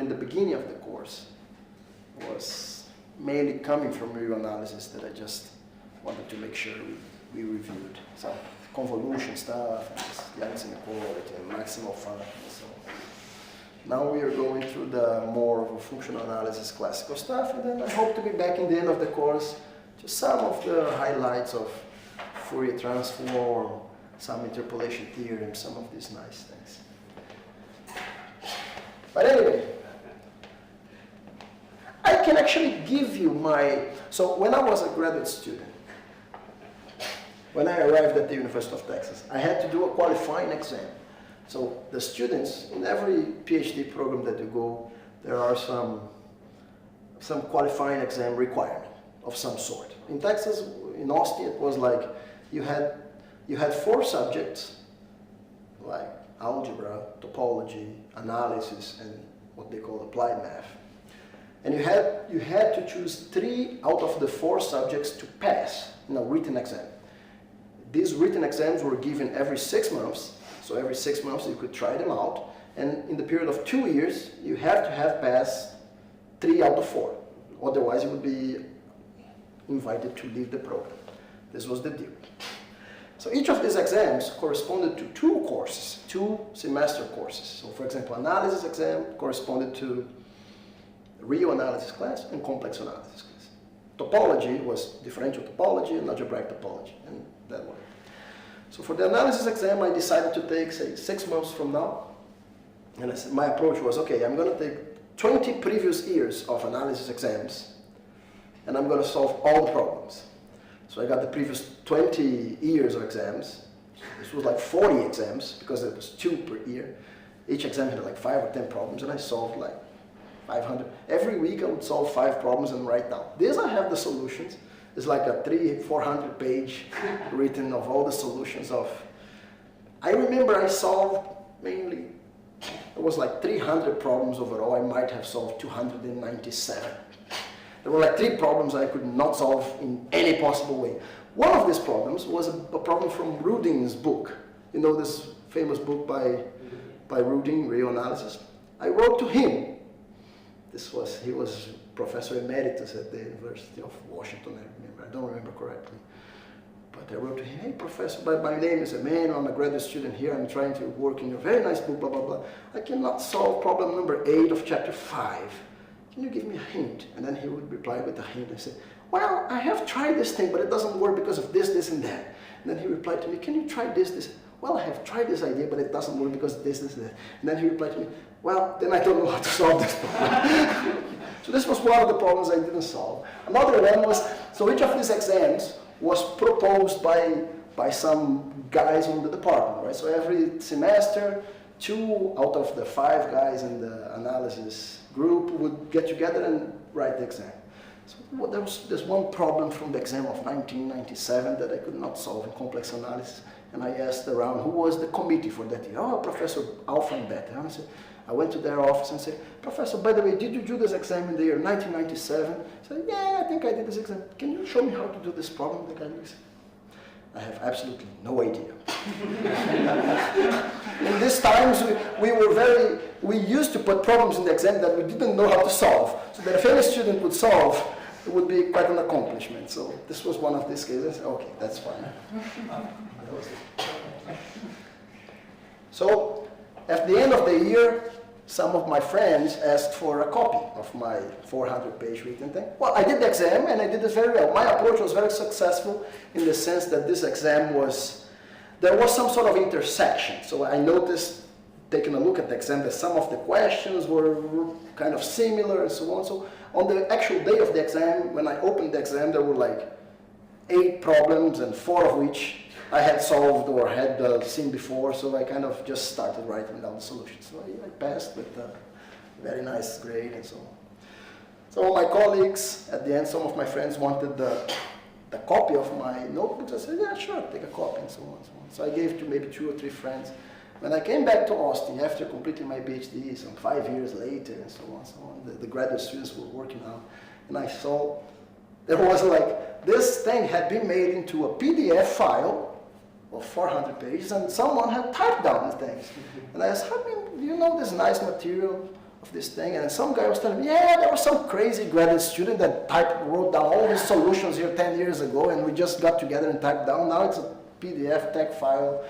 in the beginning of the course was mainly coming from real analysis that I just wanted to make sure we reviewed. So convolution stuff, and Young's inequality, and maximal function, and so on. Now we are going through the more of a functional analysis classical stuff, and then I hope to be back in the end of the course to some of the highlights of Fourier transform, some interpolation theorem, some of these nice things. But anyway, I can actually give you so when I was a graduate student, when I arrived at the University of Texas, I had to do a qualifying exam. So the students, in every PhD program that you go, there are some qualifying exam requirement of some sort. In Texas, in Austin, it was like you had 4 subjects, like algebra, topology, analysis, and what they call applied math. And you had to choose 3 out of the 4 subjects to pass in a written exam. These written exams were given every 6 months, so every 6 months you could try them out, and in the period of 2 years, you have to have passed 3 out of 4. Otherwise, you would be invited to leave the program. This was the deal. So each of these exams corresponded to 2 courses, 2 semester courses. So for example, analysis exam corresponded to real analysis class and complex analysis class. Topology was differential topology and algebraic topology, and that one. So for the analysis exam, I decided to take, say, 6 months from now. And my approach was, okay, I'm going to take 20 previous years of analysis exams, and I'm going to solve all the problems. So I got the previous 20 years of exams. This was like 40 exams, because it was 2 per year. Each exam had like 5 or 10 problems, and I solved like 500. Every week I would solve 5 problems and write down. This I have the solutions. It's like a 300-400 page written of all the solutions of. I remember I solved mainly, it was like 300 problems overall. I might have solved 297. There were like 3 problems I could not solve in any possible way. One of these problems was a problem from Rudin's book. You know this famous book by Rudin, Real Analysis? I wrote to him. He was Professor Emeritus at the University of Washington, I don't remember correctly. But I wrote to him, hey professor, my name is Emmanuel, I'm a graduate student here, I'm trying to work in your very nice book, blah, blah, blah. I cannot solve problem number 8 of chapter 5. Can you give me a hint? And then he would reply with a hint and say, well, I have tried this thing, but it doesn't work because of this, this, and that. And then he replied to me, can you try this, this? Well, I have tried this idea, but it doesn't work because of this, this, and that. And then he replied to me, well, then I don't know how to solve this problem. So this was one of the problems I didn't solve. Another one was, so each of these exams was proposed by some guys in the department, right? So every semester, 2 out of the 5 guys in the analysis group would get together and write the exam. So there was this one problem from the exam of 1997 that I could not solve in complex analysis. And I asked around who was the committee for that year. Oh, Professor Alpha and Beta. I went to their office and said, Professor, by the way, did you do this exam in the year 1997? I said, yeah, I think I did this exam. Can you show me how to do this problem? The guy said, I have absolutely no idea. In these times, we used to put problems in the exam that we didn't know how to solve. So that if any student would solve, it would be quite an accomplishment. So this was one of these cases. Okay, that's fine. That was it. So at the end of the year, some of my friends asked for a copy of my 400-page written thing. Well, I did the exam, and I did it very well. My approach was very successful in the sense that this exam there was some sort of intersection. So I noticed, taking a look at the exam, that some of the questions were kind of similar and so on. So on the actual day of the exam, when I opened the exam, there were like 8 problems, and 4 of which I had solved or had seen before, so I kind of just started writing down the solutions. So I passed with a very nice grade and so on. So my colleagues, at the end, some of my friends wanted the copy of my notebooks. I said, yeah, sure, take a copy and so on and so on. So I gave to maybe 2 or 3 friends. When I came back to Austin after completing my PhD, some 5 years later and so on, the graduate students were working out, and I saw there was like, this thing had been made into a PDF file of 400 pages, and someone had typed down the things. And I asked, how do you know this nice material of this thing, and some guy was telling me, yeah, there was some crazy graduate student that wrote down all his solutions here 10 years ago, and we just got together and typed down. Now it's a PDF tech file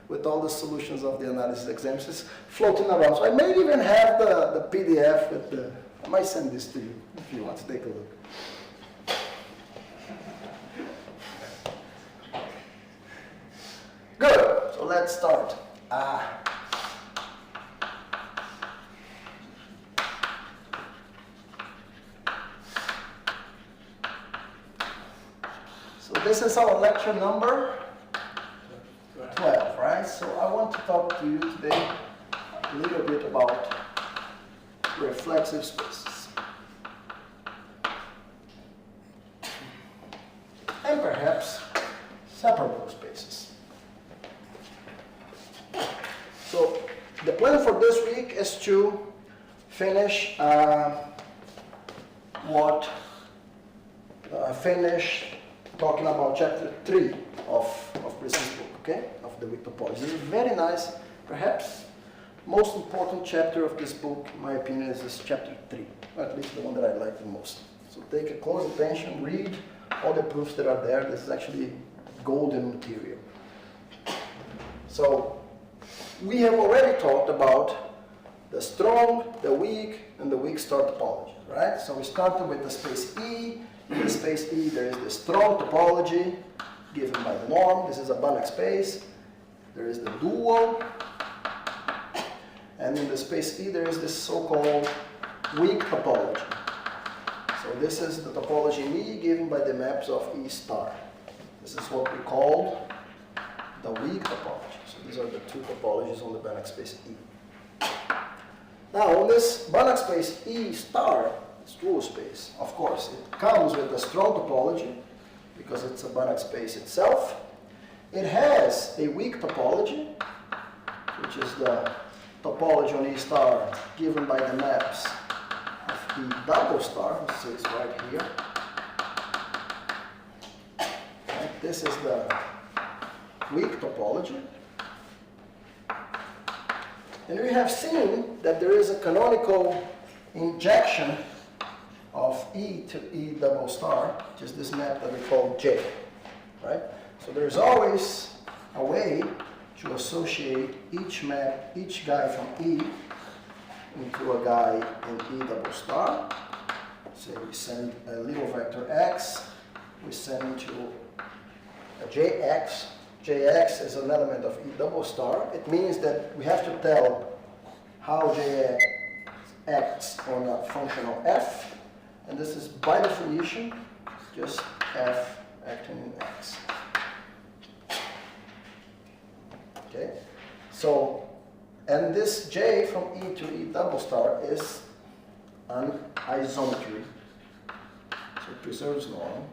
with all the solutions of the analysis exams. It's floating around. So I may even have the PDF with the, I might send this to you if you want to take a look. Good, so let's start. So this is our lecture number 12, right? So I want to talk to you today a little bit about reflexive spaces. And perhaps separable spaces. So the plan for this week is to finish finish talking about chapter 3 of this book, okay? Of the weak topology. This is very nice, perhaps most important chapter of this book, in my opinion, is this chapter 3, or at least the one that I like the most. So take a close attention, read all the proofs that are there. This is actually golden material. So we have already talked about the strong, the weak, and the weak star topology, right? So we started with the space E. In the space E, there is the strong topology given by the norm. This is a Banach space. There is the dual. And in the space E, there is this so-called weak topology. So this is the topology in E given by the maps of E star. This is what we call the weak topology. So these are the two topologies on the Banach space E. Now, on this Banach space E star, it's dual space, of course, it comes with a strong topology because it's a Banach space itself. It has a weak topology, which is the topology on E star given by the maps of E double star, which is right here. Right, this is the weak topology. And we have seen that there is a canonical injection of E to E double star, which is this map that we call J, right? So there's always a way to associate each map, each guy from E into a guy in E double star. So we send a little vector x, we send to a jx. Jx is an element of E double star. It means that we have to tell how Jx acts on a function of f. And this is, by definition, just f acting in x. Okay? So, and this j from E to E double star is an isometry. So it preserves norm.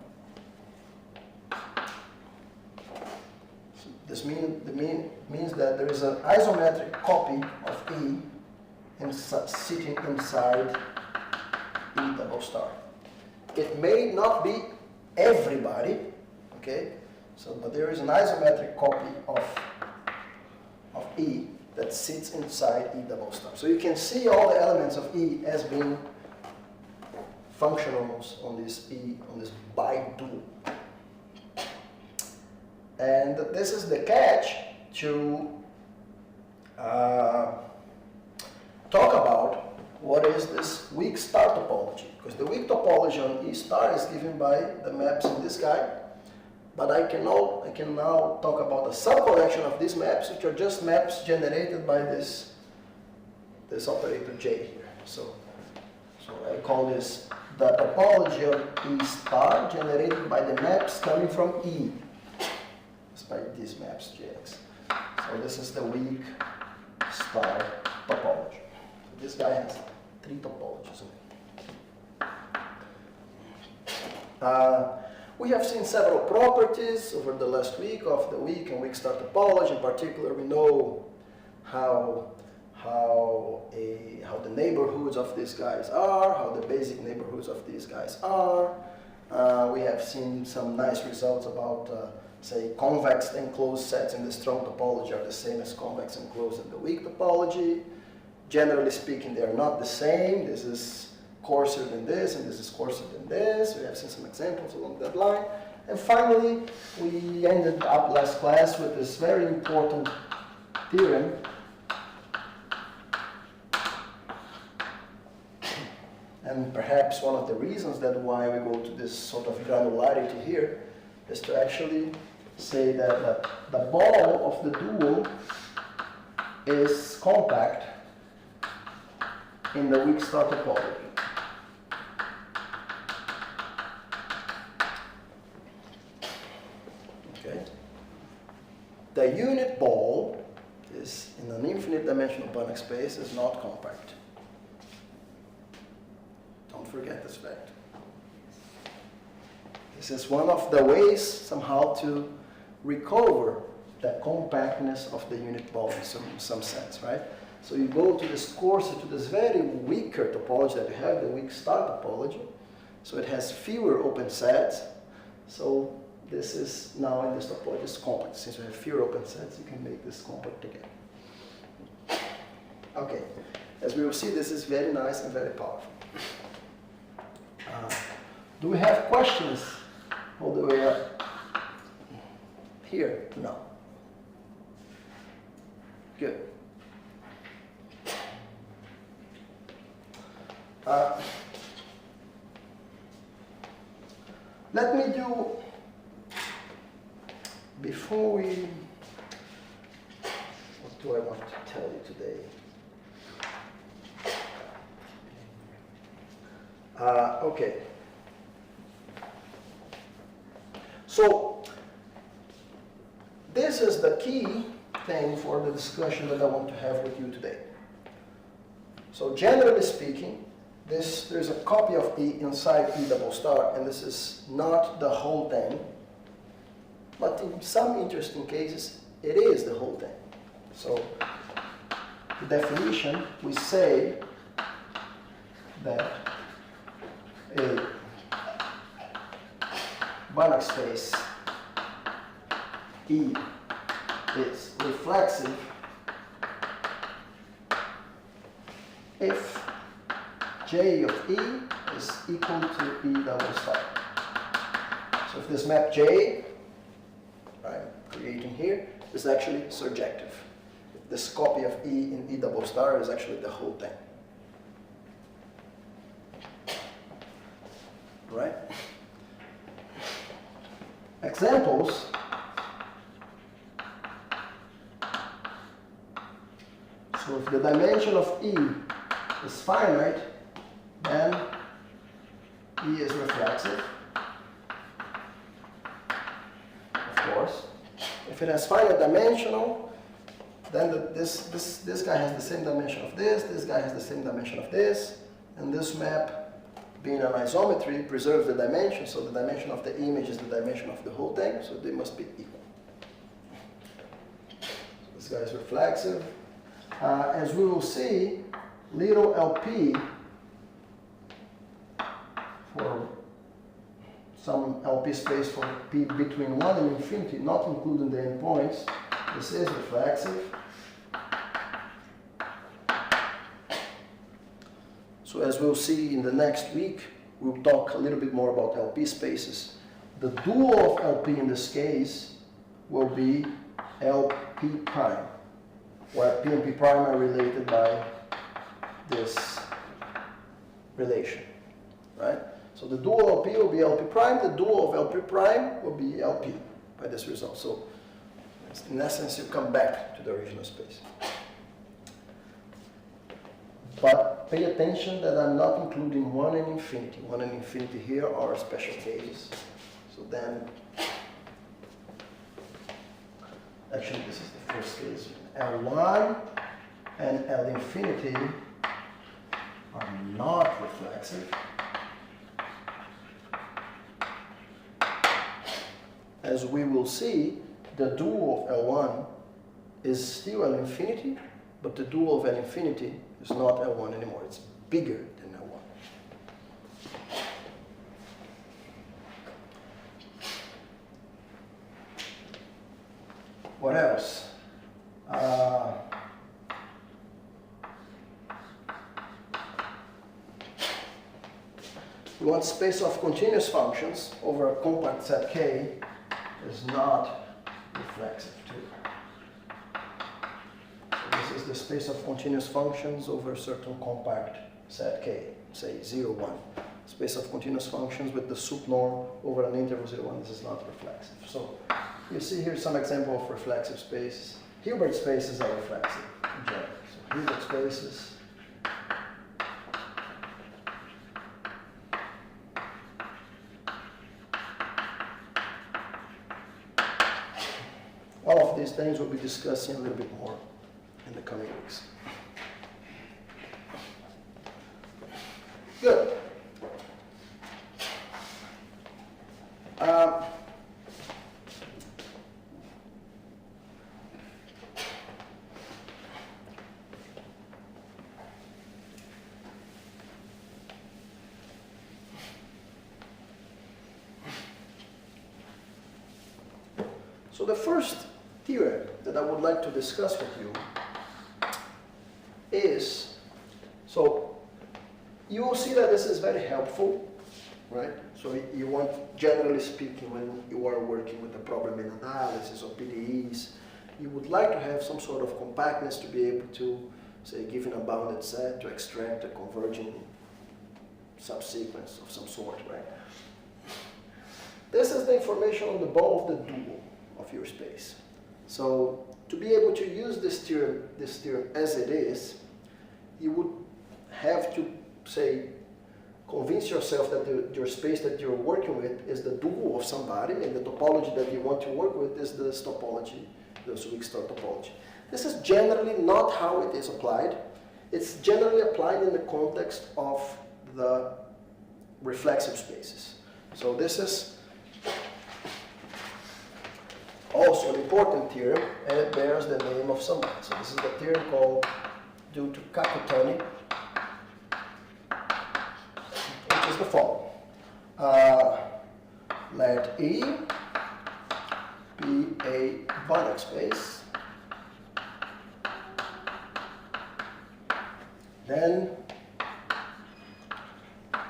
So this means that there is an isometric copy of E sitting inside E double star. It may not be everybody, okay? So, but there is an isometric copy of E that sits inside E double star. So you can see all the elements of E as being functionals on this E, on this bidual. And this is the catch to talk about what is this weak star topology. Because the weak topology on E star is given by the maps in this guy. But I can now talk about a subcollection of these maps, which are just maps generated by this operator J here. So I call this the topology of E star generated by the maps coming from E. It's by these maps Jx. So this is the weak star topology. So this guy has 3 topologies in it. We have seen several properties over the last week of the weak and weak star topology. In particular, we know how the neighborhoods of these guys are, how the basic neighborhoods of these guys are. We have seen some nice results about, say, convex enclosed sets in the strong topology are the same as convex enclosed in the weak topology. generally speaking, they are not the same. This is coarser than this, and this is coarser than this. We have seen some examples along that line. And finally, we ended up last class with this very important theorem. And perhaps one of the reasons that why we go to this sort of granularity here is to actually say that the ball of the dual is compact in the weak star topology. Okay. The unit ball is in an infinite dimensional Banach space is not compact. Don't forget this fact. This is one of the ways somehow to recover the compactness of the unit ball in some sense, right? So you go to this coarser, to this very weaker topology that you have, the weak star topology. So it has fewer open sets. So this is now in this topology is compact. Since you have fewer open sets, you can make this compact again. Okay, as we will see, this is very nice and very powerful. Do we have questions all the way up here? No. Good. Let me do, before we, what do I want to tell you today? Okay. So, this is the key thing for the discussion that I want to have with you today. So, generally speaking, there's a copy of E inside E double star, and this is not the whole thing. But in some interesting cases, it is the whole thing. So, the definition, we say that a Banach space E is reflexive if J of E is equal to E double star. So if this map J I'm creating here is actually surjective. This copy of E in E double star is actually the whole thing. Right? Examples. So if the dimension of E is finite, then E is reflexive, of course. If it has finite dimensional, then this guy has the same dimension of this guy has the same dimension of this, and this map, being an isometry, preserves the dimension, so the dimension of the image is the dimension of the whole thing, so they must be equal. So this guy is reflexive. As we will see, little LP for some LP space for P between 1 and infinity, not including the endpoints, this is reflexive. So as we'll see in the next week, we'll talk a little bit more about LP spaces. The dual of LP in this case will be LP prime, where P and P prime are related by this relation, right? So the dual of P will be LP prime, the dual of LP prime will be LP by this result. So in essence, you come back to the original space. But pay attention that I'm not including 1 and infinity. 1 and infinity here are special cases. So then, actually this is the first case. L1 and L infinity are not reflexive. As we will see, the dual of L1 is still L infinity, but the dual of L infinity is not L1 anymore. It's bigger than L1. What else? we want space of continuous functions over a compact set K is not reflexive too. So this is the space of continuous functions over a certain compact set K, say 0, 1. Space of continuous functions with the sup norm over an interval 0, 1, this is not reflexive. So you see here some example of reflexive spaces. Hilbert spaces are reflexive in general. So Hilbert spaces. All of these things we'll be discussing a little bit more in the coming weeks. Good. So the first theorem that I would like to discuss with you is, so you will see that this is very helpful, right? So you want, generally speaking, when you are working with a problem in analysis or PDEs, you would like to have some sort of compactness to be able to, say, given a bounded set, to extract a converging subsequence of some sort, right? This is the information on the ball of the dual of your space. So to be able to use this theorem as it is, you would have to, say, convince yourself that your space that you're working with is the dual of somebody, and the topology that you want to work with is this topology, the Zwick-Star topology. This is generally not how it is applied. It's generally applied in the context of the reflexive spaces. So this is also an important theorem, and it bears the name of somebody. So this is the theorem called due to Kakutani, which is the following. Let E be a Banach space, then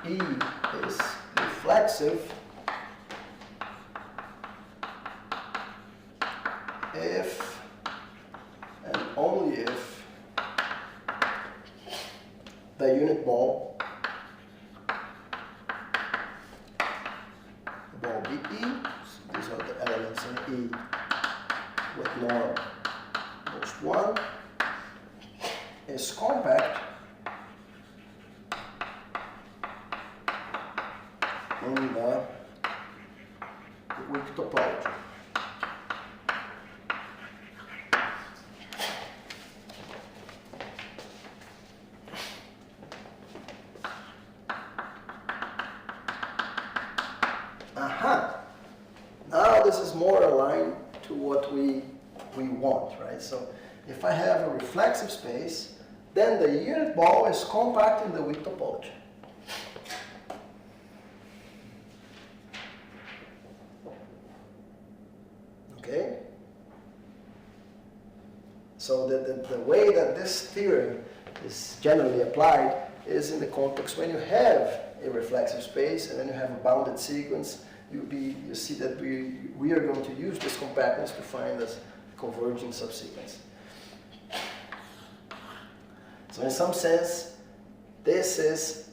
E is reflexive if and only if the unit ball, the ball BE, so these are the elements in E with norm most 1, is compact in the Wick topology. Now this is more aligned to what we want, right? So if I have a reflexive space, then the unit ball is compact in the Wick topology. Okay? So the way that this theorem is generally applied is in the context when you have a reflexive space and then you have a bounded sequence. You see that we are going to use this compactness to find this converging subsequence. So in some sense, this is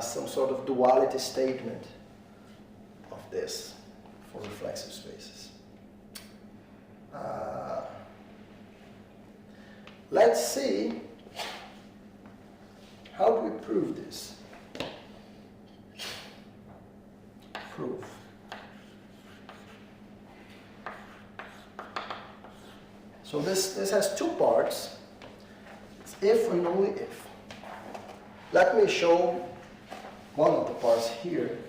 some sort of duality statement of this for reflexive spaces. Let's see, how do we prove this? Proof. So this has two parts. It's if and only if. Let me show one of the parts here.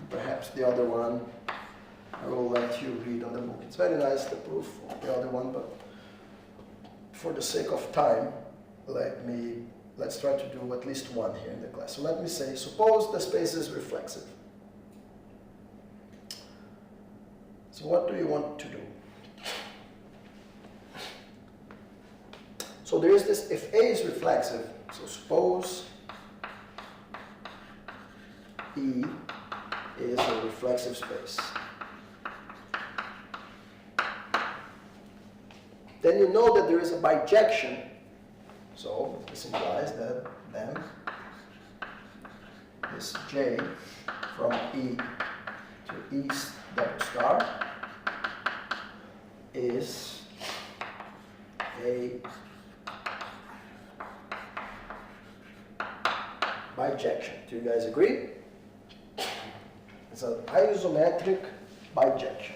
Perhaps the other one I will let you read on the book. It's very nice, the proof of the other one, but for the sake of time, let's try to do at least one here in the class. So let me say, suppose the space is reflexive. So what do you want to do? So there is this, if A is reflexive, so suppose E is a reflexive space. Then you know that there is a bijection, so this implies that then this J from E to E double star is a bijection. Do you guys agree? It's an isometric bijection.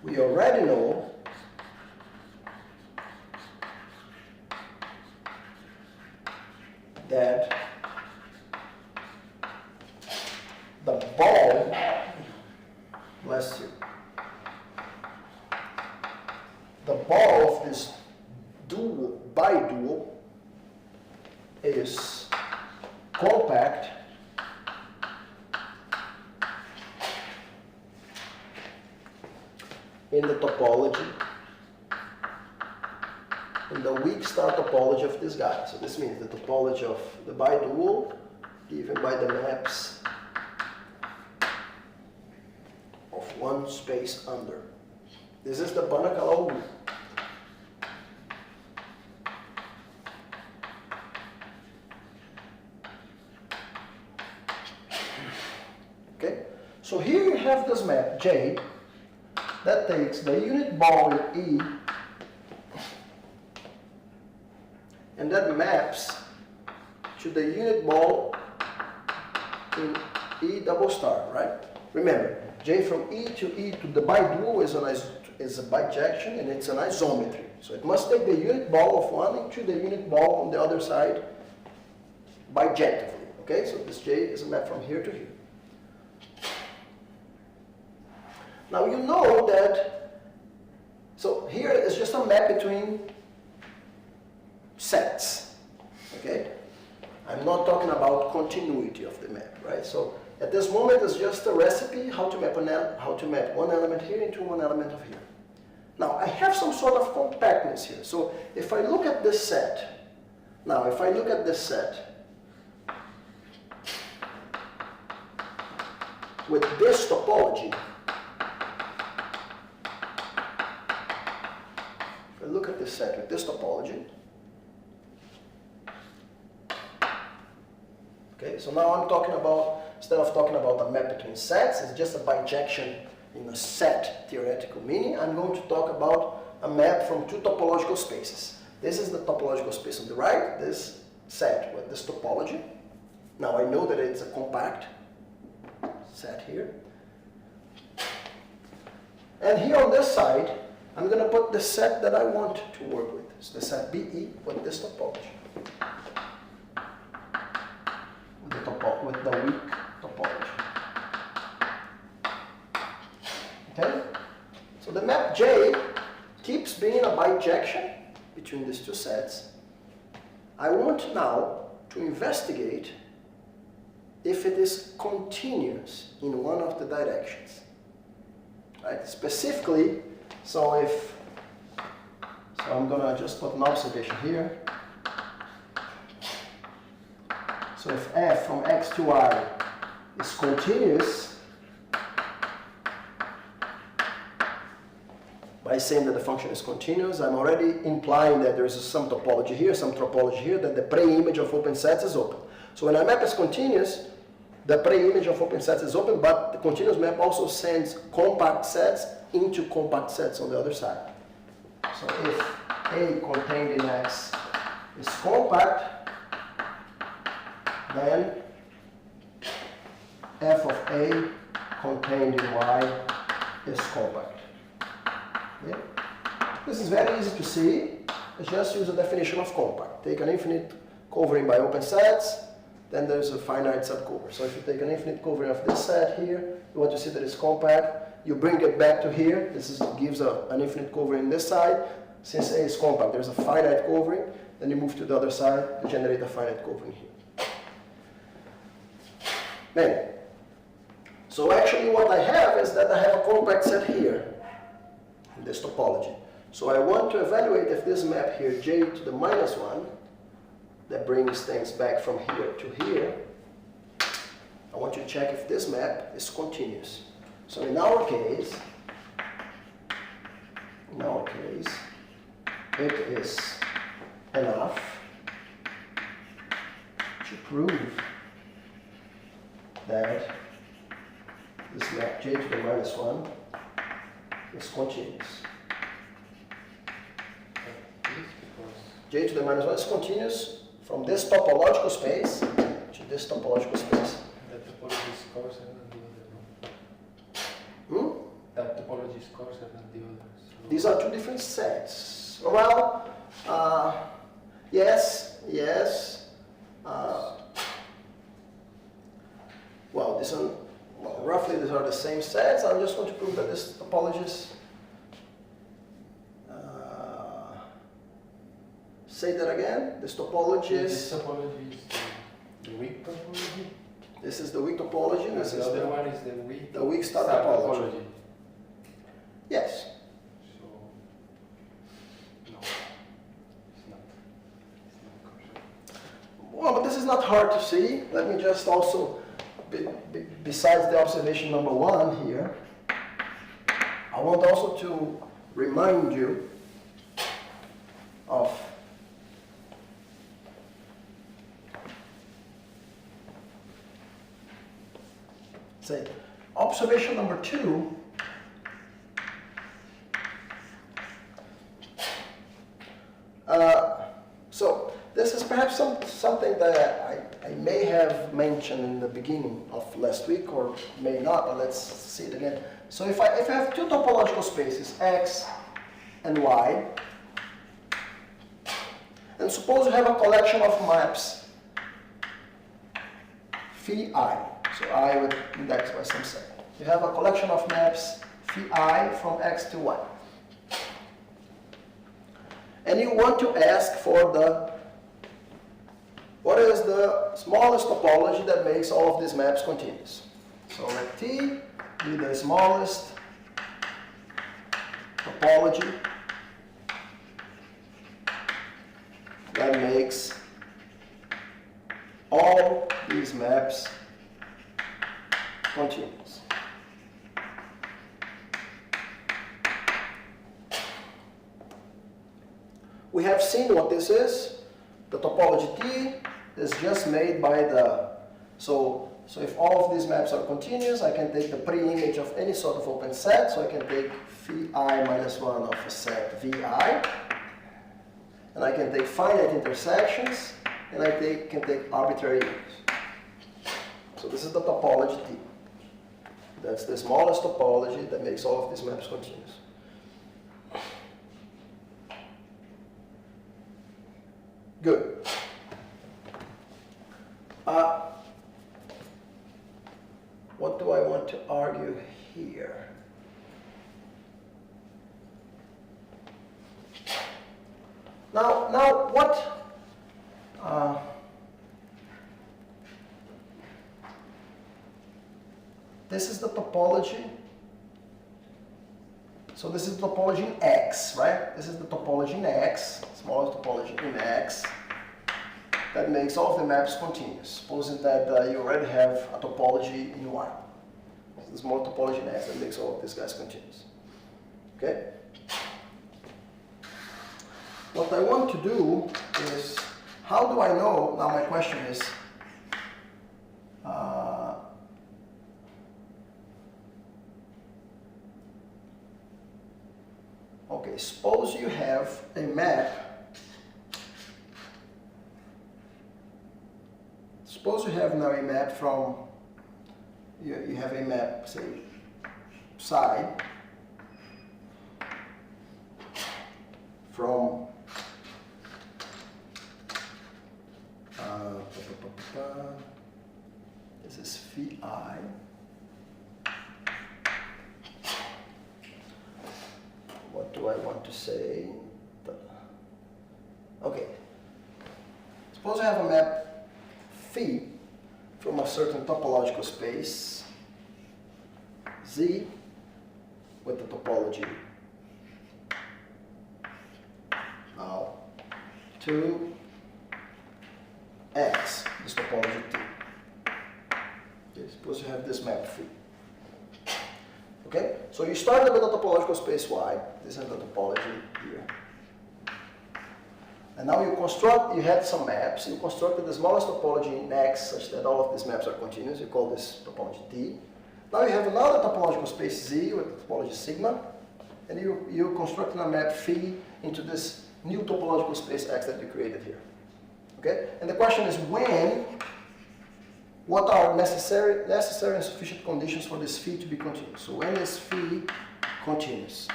We already know that the ball, bless you, the ball of this dual, bidual is compact in the topology, in the weak star topology of this guy. So this means the topology of the bidual given by the maps of one space under. This is the Banach-Allahou rule. Okay, so here you have this map J that takes the unit ball in E and that maps to the unit ball in E double star, right? Remember, J from E to the bidual is a bijection and it's an isometry. So it must take the unit ball of one into the unit ball on the other side bijectively. Okay, so this J is a map from here to here. Now you know that, so here is just a map between sets, okay? I'm not talking about continuity of the map, right? So at this moment it's just a recipe how to map one element here into one element of here. Now I have some sort of compactness here. So if I look at this set, now if I look at this set with this topology, look at this set with this topology. Okay, so now I'm talking about, instead of talking about a map between sets, it's just a bijection in a set theoretical meaning. I'm going to talk about a map from two topological spaces. This is the topological space on the right, this set with this topology. Now I know that it's a compact set here. And here on this side, I'm going to put the set that I want to work with. So the set BE with this topology. With the weak topology. Okay? So the map J keeps being a bijection between these two sets. I want now to investigate if it is continuous in one of the directions. Right? Specifically, so I'm gonna just put an observation here. So if f from x to y is continuous, by saying that the function is continuous, I'm already implying that there is some topology here, some topology here, that the pre-image of open sets is open. So when a map is continuous, the pre-image of open sets is open, but the continuous map also sends compact sets into compact sets on the other side. So if A contained in X is compact, then f of A contained in Y is compact. Okay? This is very easy to see. Let's just use a definition of compact. Take an infinite covering by open sets, then there's a finite subcover. So if you take an infinite covering of this set here, you want to see that it's compact, you bring it back to here. This gives an infinite covering this side. Since A is compact, there's a finite covering. Then you move to the other side to generate a finite covering here. Then, So actually what I have is that I have a compact set here in this topology. So I want to evaluate if this map here, j to the minus 1, that brings things back from here to here, I want you to check if this map is continuous. So in our case, it is enough to prove that this map j to the minus 1 is continuous. J to the minus 1 is continuous from this topological space to this topological space. That topology is coarser than the other. That topology is coarser than the others. So These are two different sets. Well, yes. Well, this one, roughly these are the same sets. I'm just going to prove that this topology is. Say that again. This topology is. This topology is the weak topology. This is the weak topology. And This the is other one is the weak star topology. Yes. So no, it's not. Well, but this is not hard to see. Let me just also, besides the observation number 1 here, I want also to remind you of say observation number 2. So this is perhaps something that I may have mentioned in the beginning of last week, or may not, but let's see it again. So if I have two topological spaces, X and Y, and suppose you have a collection of maps phi I, so I would index by some set. You have a collection of maps phi I from X to Y. And you want to ask for what is the smallest topology that makes all of these maps continuous. So let T be the smallest topology that makes all these maps continuous. We have seen what this is. The topology T is just made by so if all of these maps are continuous, I can take the pre-image of any sort of open set. So I can take phi I minus 1 of a set Vi, and I can take finite intersections, and I can take arbitrary images. So this is the topology T. That's the smallest topology that makes all of these maps continuous. Good. What do I want to argue here? Now what? This is the topology. So this is the topology in X, right? This is the topology in X, smallest topology in X, that makes all of the maps continuous. Supposing that you already have a topology in Y. So there's more topology in X that makes all of these guys continuous. Okay? What I want to do is, how do I know, now my question is, okay, suppose you have a map. Suppose you have now a map from, you have a map, say, psi, from this is phi I. What do I want to say? Okay. Suppose I have a map phi from a certain topological space Z with the topology now to X, this topology T. Okay, suppose you have this map phi. Okay, so you started with a topological space Y. This is the topology here. And now you had some maps. You constructed the smallest topology in X such that all of these maps are continuous. You call this topology T. Now you have another topological space Z with the topology sigma. And you constructed a map phi into this new topological space X that you created here. Okay? And the question is what are necessary and sufficient conditions for this phi to be continuous? So when is phi continuous?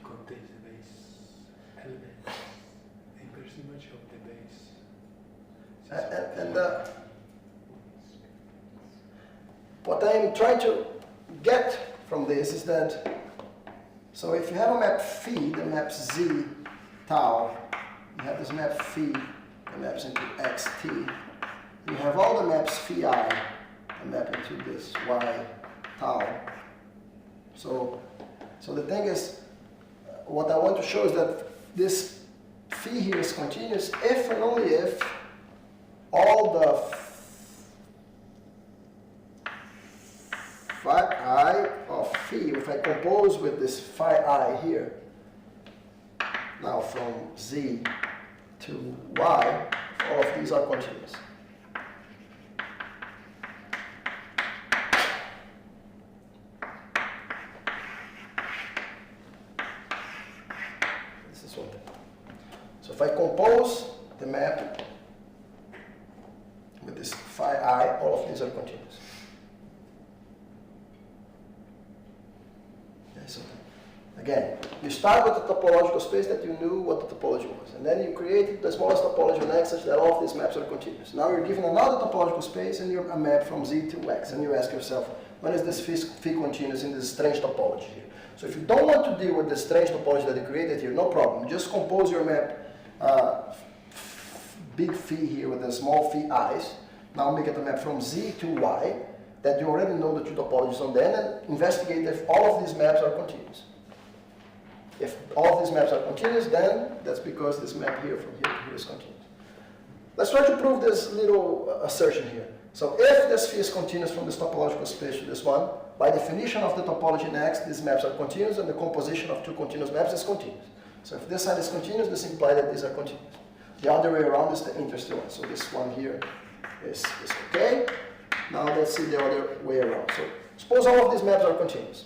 Contains the base elements, the inverse image of the base. What I'm trying to get from this is that, so if you have a map phi that maps Z tau, you have this map phi that maps into xt, you have all the maps phi I that map into this y tau. So the thing is, what I want to show is that this phi here is continuous if and only if all the phi I of phi, if I compose with this phi I here, now from Z to Y, all of these are continuous. This is one thing. So if I compose the map with this phi I, all of these are continuous. So again, you start with the topological space that you knew what the topology was, and then you created the smallest topology on X such that all of these maps are continuous. Now you're given another topological space and you're a map from Z to X, and you ask yourself, when is this phi continuous in this strange topology here? So if you don't want to deal with the strange topology that you created here, no problem. Just compose your map big phi here with the small phi I's. Now make it a map from Z to Y, that you already know the two topologies on there, and investigate if all of these maps are continuous. If all of these maps are continuous, then that's because this map here from here to here is continuous. Let's try to prove this little assertion here. So if this phi is continuous from this topological space to this one, by definition of the topology in X, these maps are continuous, and the composition of two continuous maps is continuous. So if this side is continuous, this implies that these are continuous. The other way around is the interesting one. So this one here is okay. Now let's see the other way around. So suppose all of these maps are continuous.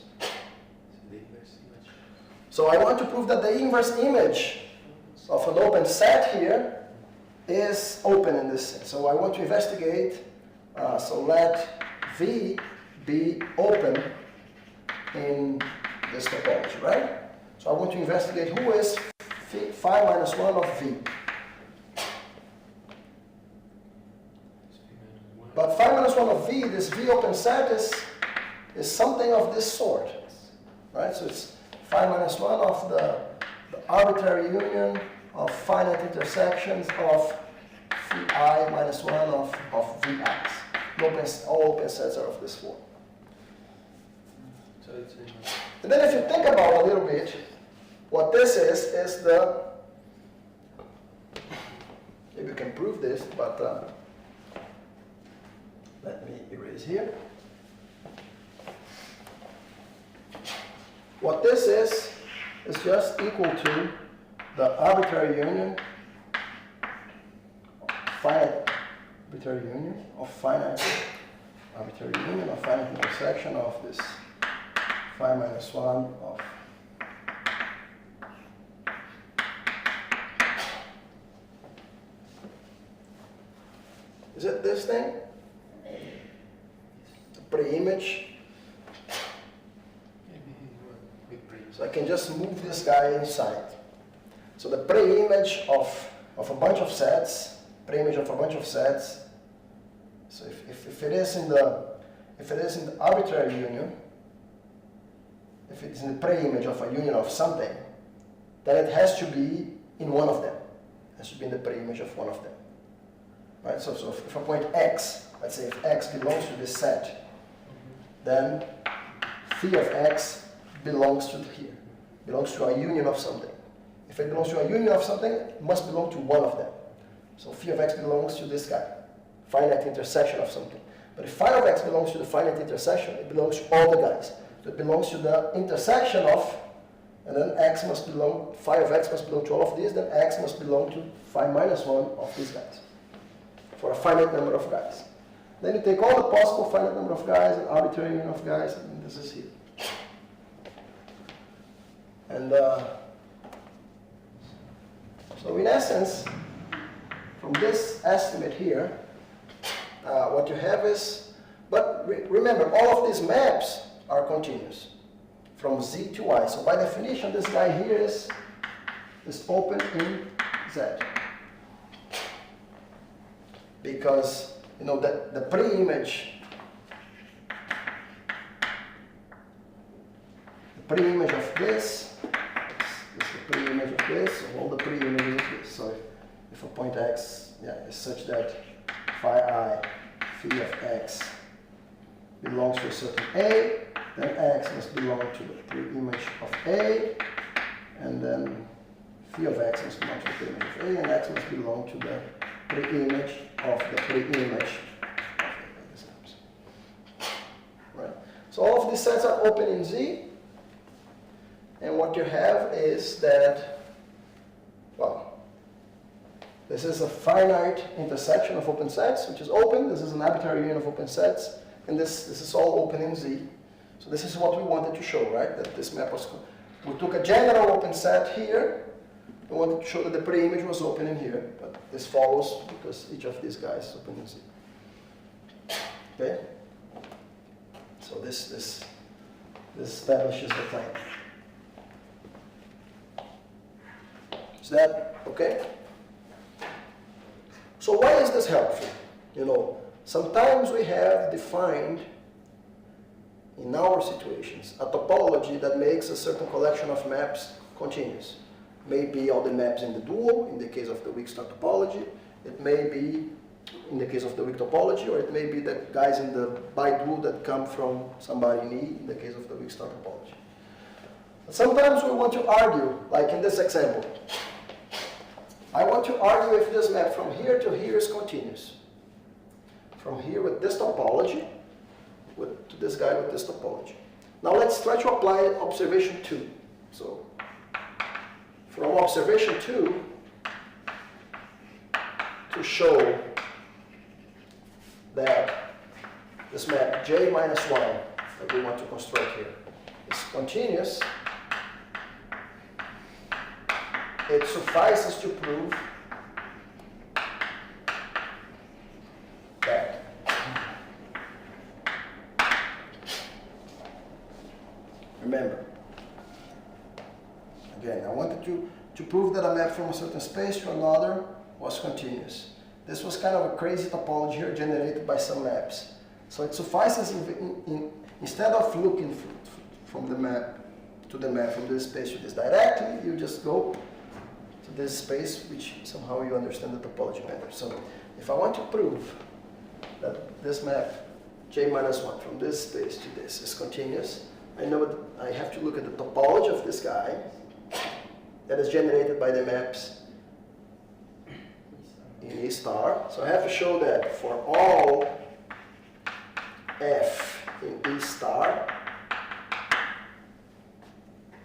So I want to prove that the inverse image of an open set here is open in this sense. So I want to investigate, so let V be open in this topology, right? So I want to investigate who is phi minus 1 of V. But phi minus 1 of V, this V open set is something of this sort, right? So it's phi minus 1 of the arbitrary union of finite intersections of phi I minus 1 of Vx. All open sets are of this form. So it's and then if you think about it a little bit, what this is the, maybe you can prove this, but let me erase here. What this is just equal to the arbitrary union, finite arbitrary union of finite intersection of this phi minus 1 of is it this thing? The pre-image. So I can just move this guy inside. So the pre-image of a bunch of sets, so if it is in the arbitrary union, if it's in the pre-image of a union of something, then it has to be in one of them. It has to be in the pre-image of one of them. right? So if a point x, let's say if x belongs to this set, then phi of x belongs to here, belongs to a union of something. If it belongs to a union of something, it must belong to one of them. So phi of x belongs to this guy, finite intersection of something. But if phi of x belongs to the finite intersection, it belongs to all the guys. So it belongs to the intersection of, and then x must belong, phi of x must belong to all of these, then x must belong to phi minus 1 of these guys, for a finite number of guys. Then you take all the possible finite number of guys, and arbitrary union of guys, and this is here. And so in essence, from this estimate here, what you have is, but remember, all of these maps are continuous from Z to Y. So by definition, this guy here is open in Z. Because, you know, the pre-image of this is the pre-image of this, so all the pre-images of this. So if a point x is such that phi I, phi of x belongs to a certain A, then x must belong to the pre-image of A, and then phi of x must belong to the pre-image of A, and x must belong to the pre-image of the pre-image of A. Right. So all of these sets are open in Z, and what you have is that, well, this is a finite intersection of open sets, which is open. This is an arbitrary union of open sets, and this is all open in Z. So this is what we wanted to show, right? That this map was, we took a general open set here. We wanted to show that the pre-image was open in here, but this follows because each of these guys is open in Z. Okay? So this establishes the claim. Is that okay? So why is this helpful? You know, sometimes we have defined in our situations a topology that makes a certain collection of maps continuous. Maybe all the maps in the dual, in the case of the weak star topology. It may be in the case of the weak topology, or it may be the guys in the bidual that come from somebody in E, in the case of the weak star topology. But sometimes we want to argue, like in this example. I want to argue if this map from here to here is continuous. From here with this topology, to this guy with this topology. Now let's try to apply observation 2. So from observation 2, to show that this map J minus 1 that we want to construct here is continuous, it suffices to prove that remember, again, I wanted to prove that a map from a certain space to another was continuous. This was kind of a crazy topology here generated by some maps. So it suffices instead of looking from the map to the map from this space to this directly, you just go to this space, which somehow you understand the topology better. So if I want to prove that this map J minus 1 from this space to this is continuous, I know that I have to look at the topology of this guy that is generated by the maps in E star. So I have to show that for all F in E star,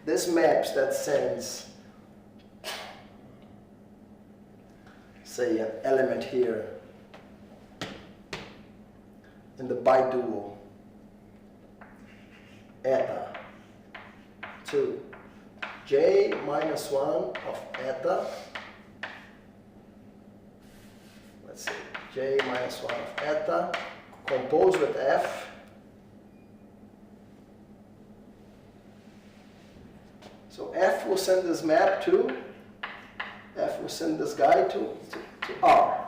this maps that sends, say, an element here in the bidual eta to J minus 1 of eta, let's see, J minus 1 of eta, composed with F, so F will send this map to, F will send this guy to R,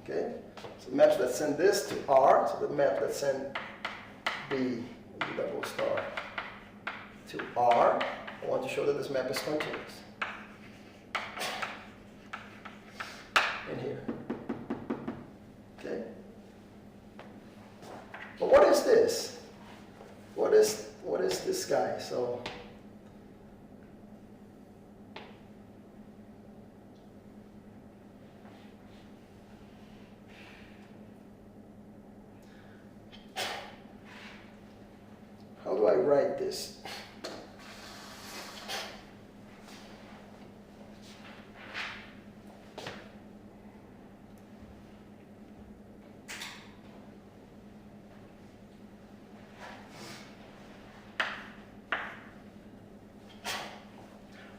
okay? So maps that send this to R, so the map that send B double star to R, I want to show that this map is continuous in here. what is this? What is this guy? So how do I write this?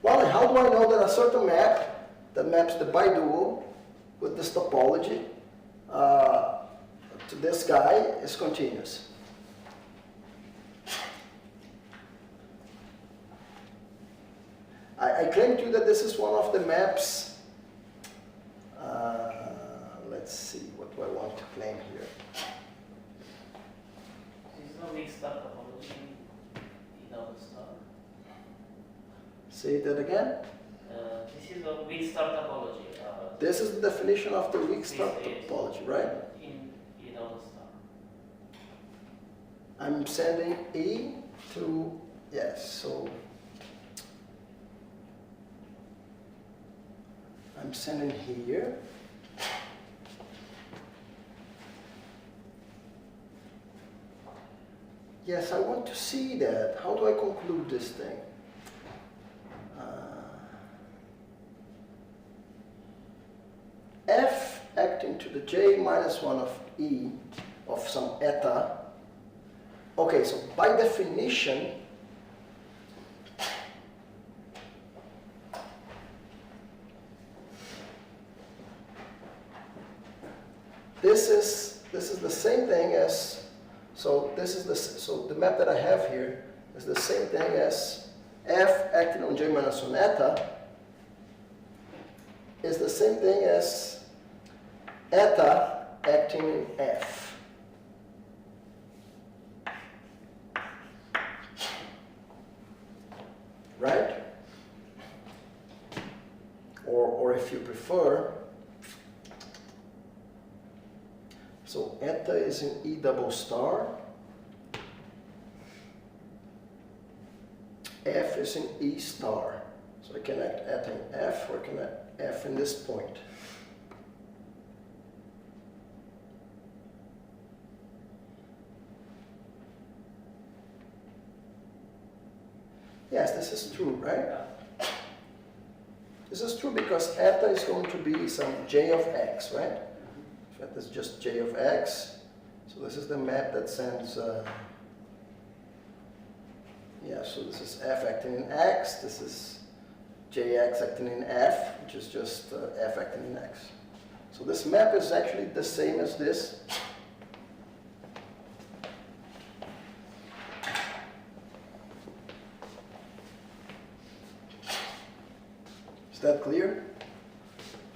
Well, how do I know that a certain map that maps the bidual with this topology to this guy is continuous? I claim to you that this is one of the maps. Let's see, what do I want to claim here? This is a weak star topology in our star. Say that again. This is a weak star topology. This is the definition of the weak star Yes. topology, right? In our star. I'm sending E to, yes, so I'm sending here. Yes, I want to see that. How do I conclude this thing? F acting to the J minus 1 of E of some eta. Okay, so by definition, this is the same thing as, so the map that I have here is the same thing as F acting on J minus 1 eta is the same thing as eta acting in F. Right? Or if you prefer, so eta is in E double star, F is in E star. So I can act eta in F, or I can act F in this point. Yes, this is true, right? This is true because eta is going to be some j of x, right? That is just j of x. So this is the map that sends, yeah, so this is f acting in x, this is jx acting in f, which is just f acting in x. So this map is actually the same as this. Is that clear?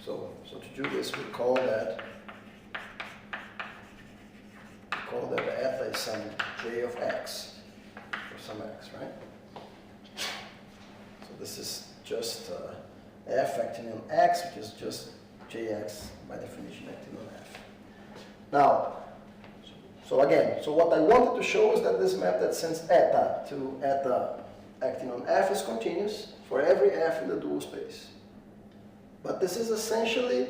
So to do this, we call that eta is some j of x, for some x, right? So this is just f acting on x, which is just jx by definition acting on f. Now, so again, so what I wanted to show is that this map that sends eta to eta acting on f is continuous for every f in the dual space. But this is essentially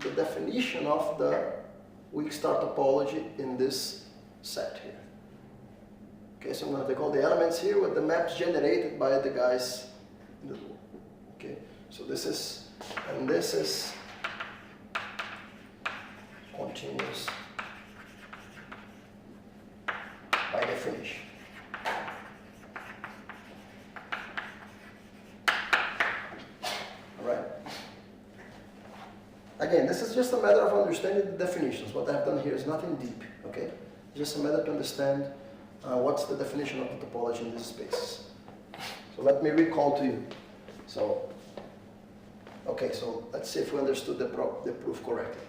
the definition of the weak star topology in this set here. Okay, so I'm going to take all the elements here with the maps generated by the guys in the dual. Okay, so this is, and this is continuous by definition. All right. Again, this is just a matter of understanding the definitions. What I've done here is nothing deep, okay? It's just a matter to understand what's the definition of the topology in this space. So let me recall to you. So, okay, so let's see if we understood the proof correctly.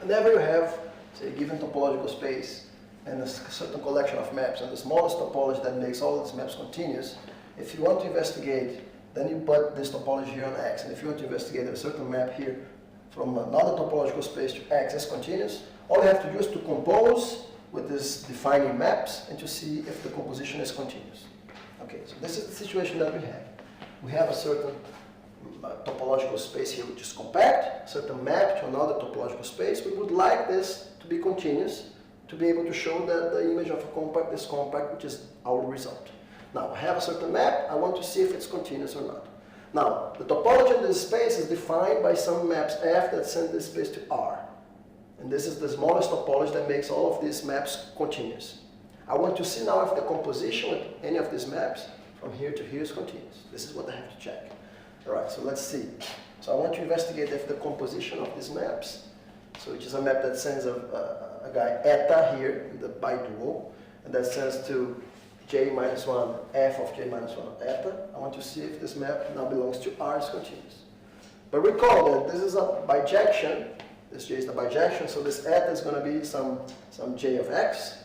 Whenever you have, say, a given topological space and a certain collection of maps, and the smallest topology that makes all its maps continuous, if you want to investigate, then you put this topology here on X. And if you want to investigate a certain map here from another topological space to X as continuous, All you have to do is to compose with this defining maps and to see if the composition is continuous. Okay, so this is the situation that we have. We have a certain topological space here which is compact, a certain map to another topological space. We would like this to be continuous, to be able to show that the image of a compact is compact, which is our result. Now, I have a certain map, I want to see if it's continuous or not. Now, the topology of this space is defined by some maps F that send this space to R. And this is the smallest topology that makes all of these maps continuous. I want to see now if the composition with any of these maps from here to here is continuous. This is what I have to check. All right, so let's see. So I want to investigate if the composition of these maps, so which is a map that sends a guy eta here in the bidual, and that sends to j minus 1 f of j minus 1 eta. I want to see if this map now belongs to R is continuous. But recall that this is a bijection. This j is the bijection, so this eta is going to be some j of x.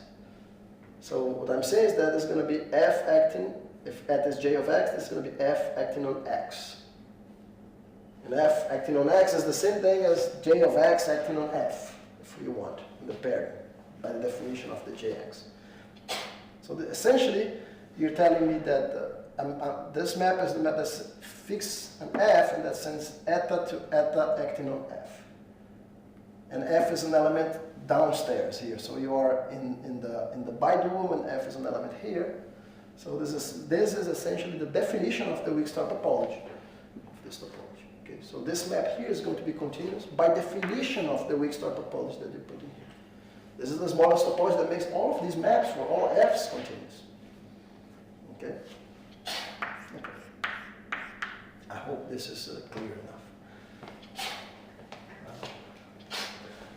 So what I'm saying is that there's going to be f acting, if eta is j of x, this is going to be f acting on x. And f acting on x is the same thing as j of x acting on f, if you want, in the pairing, by the definition of the jx. So essentially, you're telling me that this map is the map that fixes an f and that sends eta to eta acting on f. And f is an element downstairs here, so you are in the bidual, and f is an element here. So this is essentially the definition of the weak star topology of this topology. Okay, so this map here is going to be continuous by definition of the weak star topology that you put in here. This is the smallest topology that makes all of these maps for all f's continuous. Okay? I hope this is clear enough.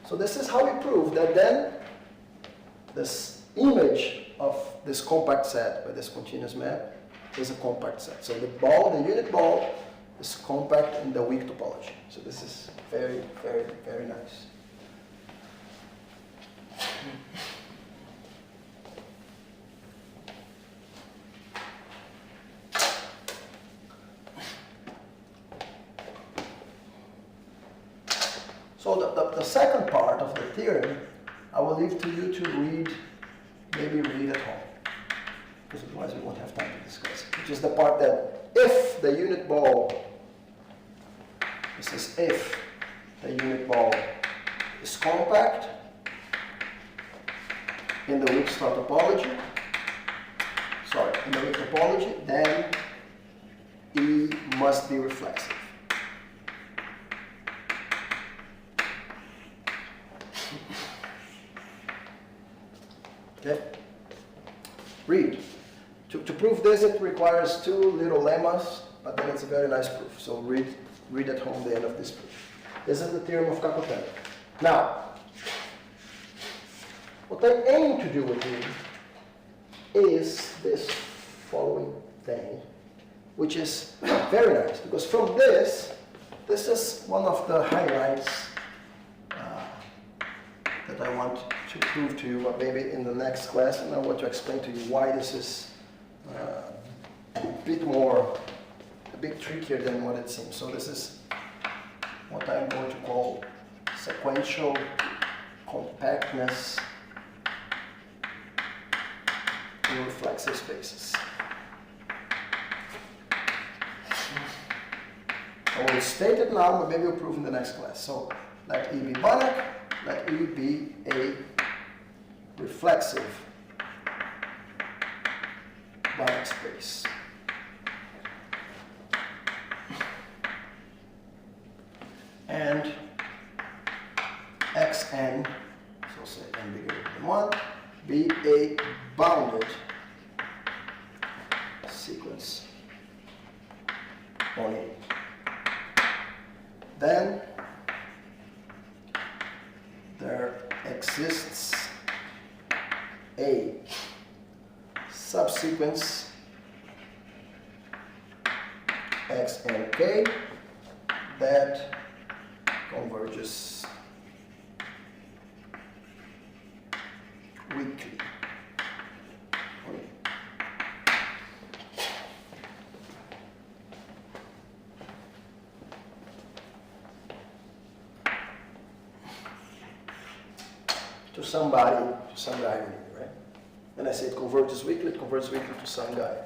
So this is how we prove that then this image of this compact set by this continuous map is a compact set. So the ball, the unit ball, is compact in the weak topology. So this is very, very, very nice. So the second part of the theorem, I will leave to you to read, maybe read at home, because otherwise we won't have time to discuss it, which is the part that if the unit ball, this is if the unit ball is compact in the weak star topology, then E must be reflexive. Okay? Read. To prove this, it requires two little lemmas, but then it's a very nice proof. So read at home the end of this proof. This is the theorem of Kakutani. Now, what I aim to do with you is this following thing, which is very nice, because from this is one of the highlights that I want to prove to you, but maybe in the next class, and I want to explain to you why this is a bit trickier than what it seems. So this is what I'm going to call sequential compactness in reflexive spaces. I will state it now, but maybe we'll prove in the next class. So let E be Banach, let E be a reflexive Banach space. And Xn, so say n bigger than 1, be a bounded sequence on A. Then there exists a subsequence X and K that converges weakly on A. to somebody, to some guy, right? And I say it converges weekly to some guy.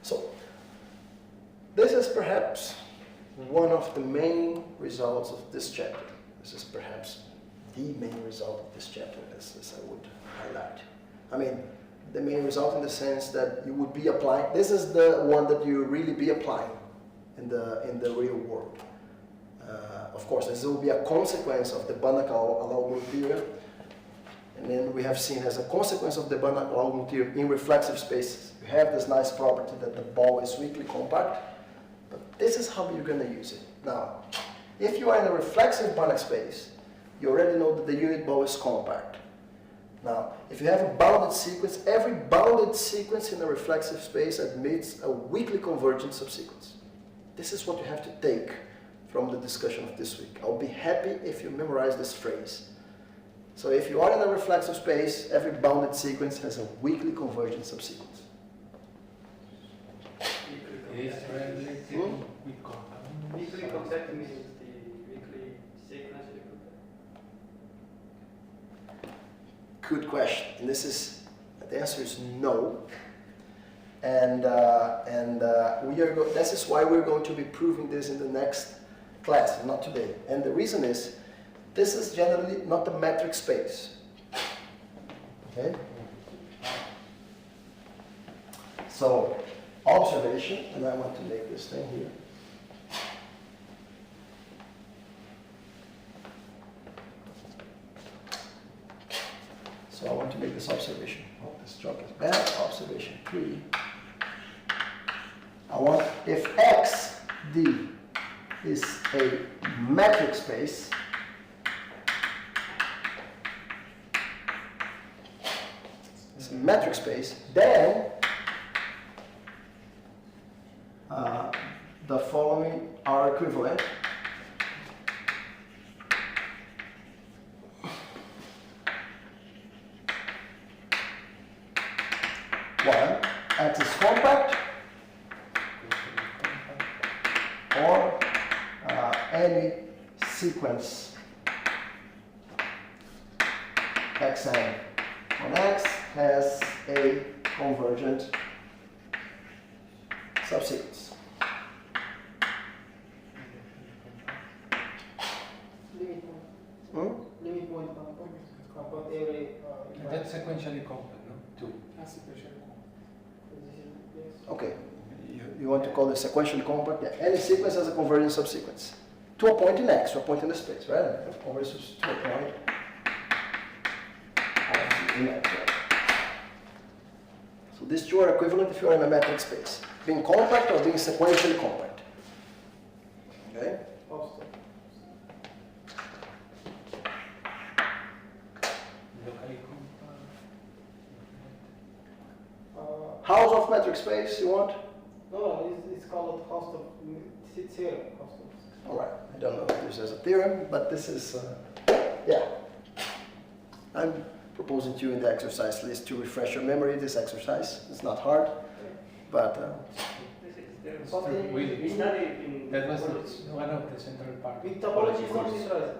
So, this is perhaps one of the main results of this chapter. This is perhaps the main result of this chapter, as I would highlight. I mean, the main result in the sense that you would be applying, this is the one that you really be applying in the real world. Of course, this will be a consequence of the Banach-Alaoglu theorem, and then we have seen as a consequence of the Banach-Alaoglu theorem in reflexive spaces, you have this nice property that the ball is weakly compact, but this is how you're going to use it. Now, if you are in a reflexive Banach space, you already know that the unit ball is compact. Now, if you have a bounded sequence, every bounded sequence in a reflexive space admits a weakly convergent subsequence. This is what you have to take from the discussion of this week. I'll be happy if you memorize this phrase. So if you are in a reflexive space, every bounded sequence has a weakly convergent subsequence. Weakly compact means the weakly sequence. Good question. And this is, the answer is no. And this is why we're going to be proving this in the next class, not today. And the reason is, this is generally not a metric space. Okay? So, observation, and I want to make this thing here. So I want to make this observation. Oh, this chalk is bad. Observation 3. I want, if XD is a metric space, it's a metric space, then the following are equivalent. One, X is compact, or any sequence Xn on X has a convergent subsequence. Limit point. Limit point compound every. That's sequentially compact, no? Two. Okay, you want to call this sequentially compact? Yeah, any sequence has a convergent subsequence. To a point in X, to a point in the space, right? Converges to a point in X, right? So these two are equivalent if you are in a metric space. Being compact or being sequentially compact. Okay? House of metric space, you want? No, it's called host of theorem. All right, I don't know if this is a theorem, but this is, yeah. I'm proposing to you in the exercise list to refresh your memory this exercise. It's not hard, but... We studied in... That was one of the central parts. With topology is not centralized.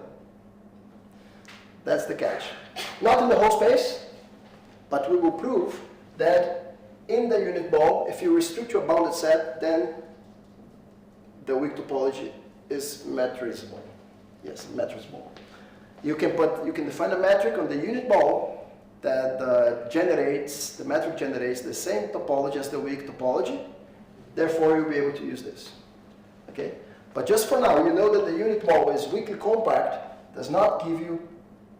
That's the catch. Not in the whole space, but we will prove that in the unit ball, if you restrict your bounded set, then the weak topology is metrizable. Yes, metrizable. You can define a metric on the unit ball that generates, the metric generates the same topology as the weak topology. Therefore, you'll be able to use this. Okay? But just for now, you know that the unit ball is weakly compact, does not give you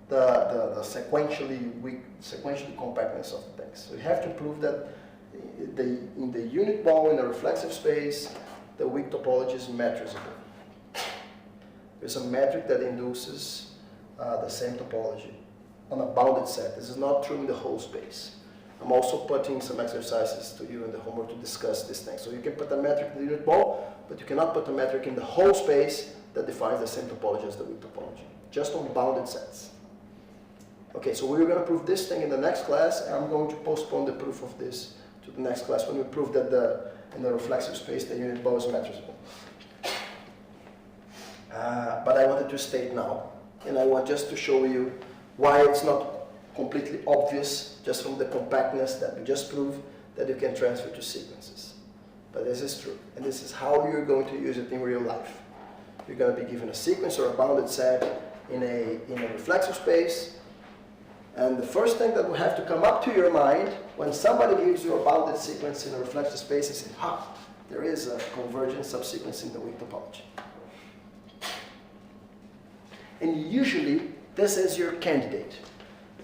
the sequentially compactness of the things. So you have to prove that in the unit ball in a reflexive space, the weak topology is metrizable. There's a metric that induces the same topology on a bounded set. This is not true in the whole space. I'm also putting some exercises to you in the homework to discuss this thing. So you can put a metric in the unit ball, but you cannot put a metric in the whole space that defines the same topology as the weak topology, just on bounded sets. Okay, so we're going to prove this thing in the next class, and I'm going to postpone the proof of this to the next class when we prove that in the reflexive space the unit ball is metrizable. But I wanted to state now and I want just to show you why it's not completely obvious just from the compactness that we just proved that you can transfer to sequences. But this is true, and this is how you're going to use it in real life. You're going to be given a sequence or a bounded set in a reflexive space, and the first thing that will have to come up to your mind when somebody gives you a bounded sequence in a reflexive space is, there is a convergent subsequence in the weak topology. And usually, this is your candidate.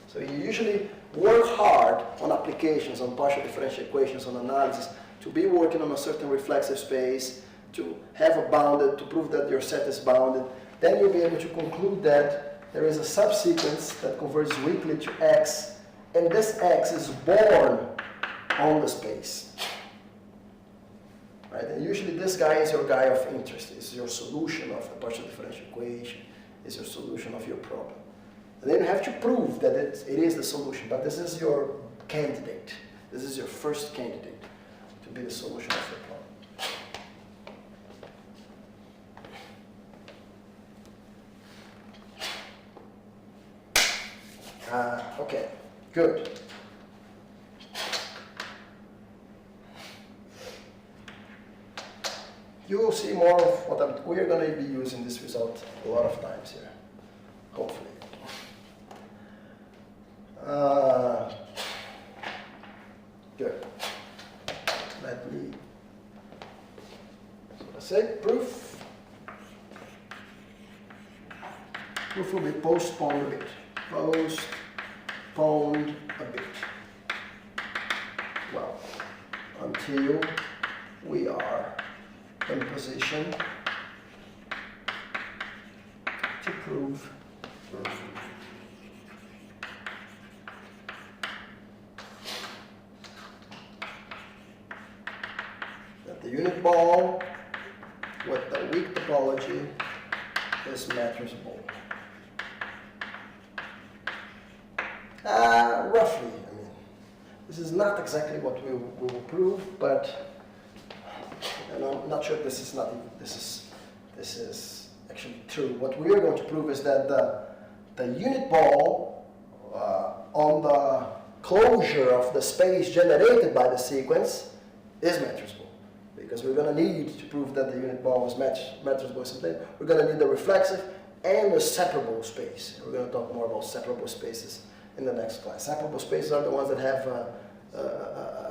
So you usually work hard on applications, on partial differential equations, on analysis, to be working on a certain reflexive space, to have a bounded, to prove that your set is bounded. Then you'll be able to conclude that there is a subsequence that converges weakly to X, and this X is born on the space. Right? And usually this guy is your guy of interest. It's your solution of the partial differential equation. It's your solution of your problem. And then you have to prove that it is the solution, but this is your candidate. This is your first candidate to be the solution of the problem. Okay, good. You will see more of what we're going to be using this result a lot of times here, hopefully. Good. Let me, so let's say proof. Proof will be postponed a bit. Postponed a bit. Well, until we are in position to prove that the unit ball with the weak topology is matrizable. Roughly, I mean, this is not exactly what we will prove, but and I'm not sure this is actually true. What we are going to prove is that the unit ball on the closure of the space generated by the sequence is matrizable, because we're going to need to prove that the unit ball is matrizable something. We're going to need the reflexive and the separable space. We're going to talk more about separable spaces in the next class. Separable spaces are the ones that have a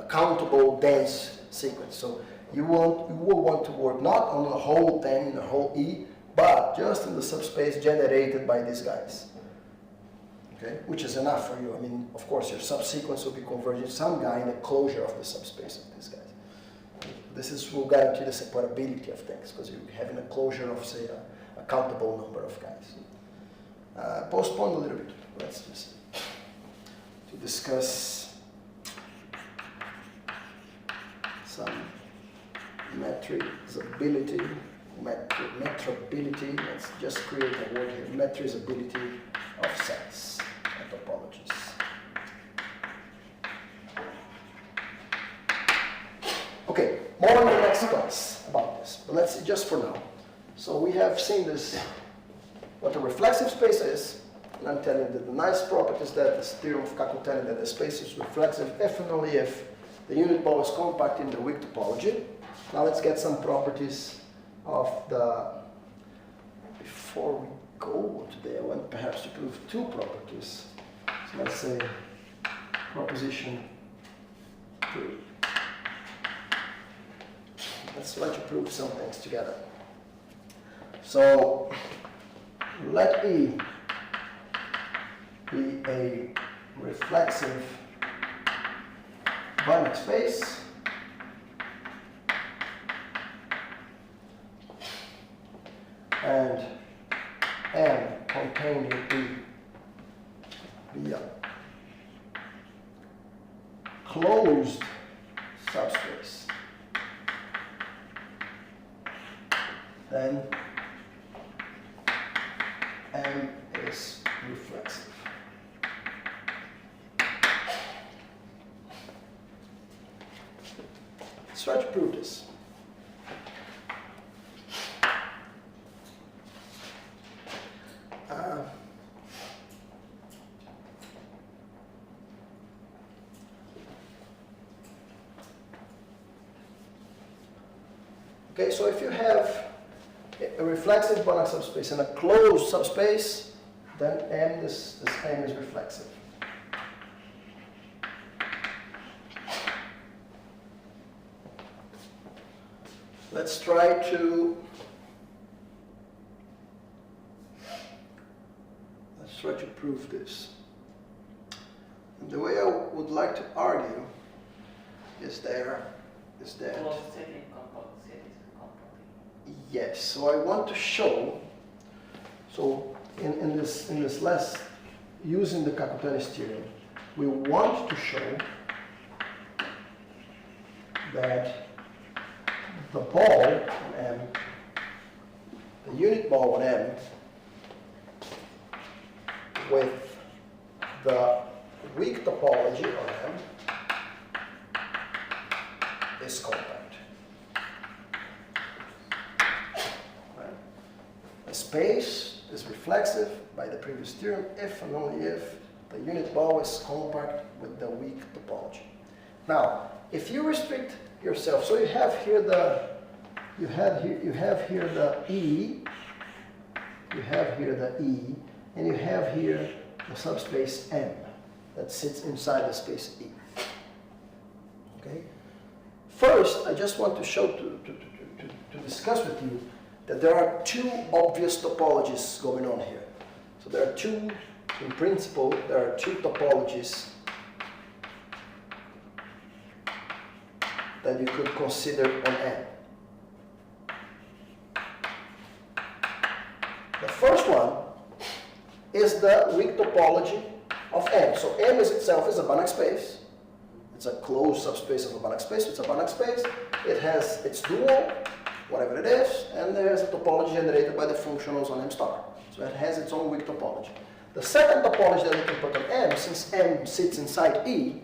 countable dense sequence. So you will want to work not on the whole 10, the whole E, but just in the subspace generated by these guys. Okay, which is enough for you. I mean, of course, your subsequence will be converging some guy in the closure of the subspace of these guys. This will guarantee the separability of things, because you're having a closure of, say, a countable number of guys. Postpone a little bit. Let's just to discuss some metrizability. Let's just create a word here. Metrizability of sets and topologies. Okay, more in the next class about this, but let's see just for now. So we have seen this, what a reflexive space is, and I'm telling you that the nice property is that this theorem of Kaku telling that the space is reflexive if and only if the unit ball is compact in the weak topology. Now let's get some properties of the, before we go today, I want perhaps to prove two properties. So let's say proposition 3. Let's try to prove some things together. So let E be a reflexive Banach space and M contained in E be a closed subspace, then M is reflexive. Let's try to prove this. Okay, so if you have a reflexive Banach subspace and a closed subspace, then M, this M is reflexive. Let's try to prove this. And the way I would like to argue is that yes. So I want to show. So in this last, using the Kakutani's theorem, we want to show that the ball on M, the unit ball on M, with the weak topology on M is compact. Right? The space is reflexive by the previous theorem if and only if the unit ball is compact with the weak topology. Now, if you restrict yourself, so you have here the E, you have here the E, and you have here the subspace M that sits inside the space E. Okay. First, I just want to show to discuss with you that there are two obvious topologies going on here. So there are two, in principle, there are two topologies that you could consider on M. The first one is the weak topology of M. So M is itself is a Banach space. It's a closed subspace of a Banach space. It's a Banach space. It has its dual, whatever it is, and there's a topology generated by the functionals on M star. So it has its own weak topology. The second topology that we can put on M, since M sits inside E,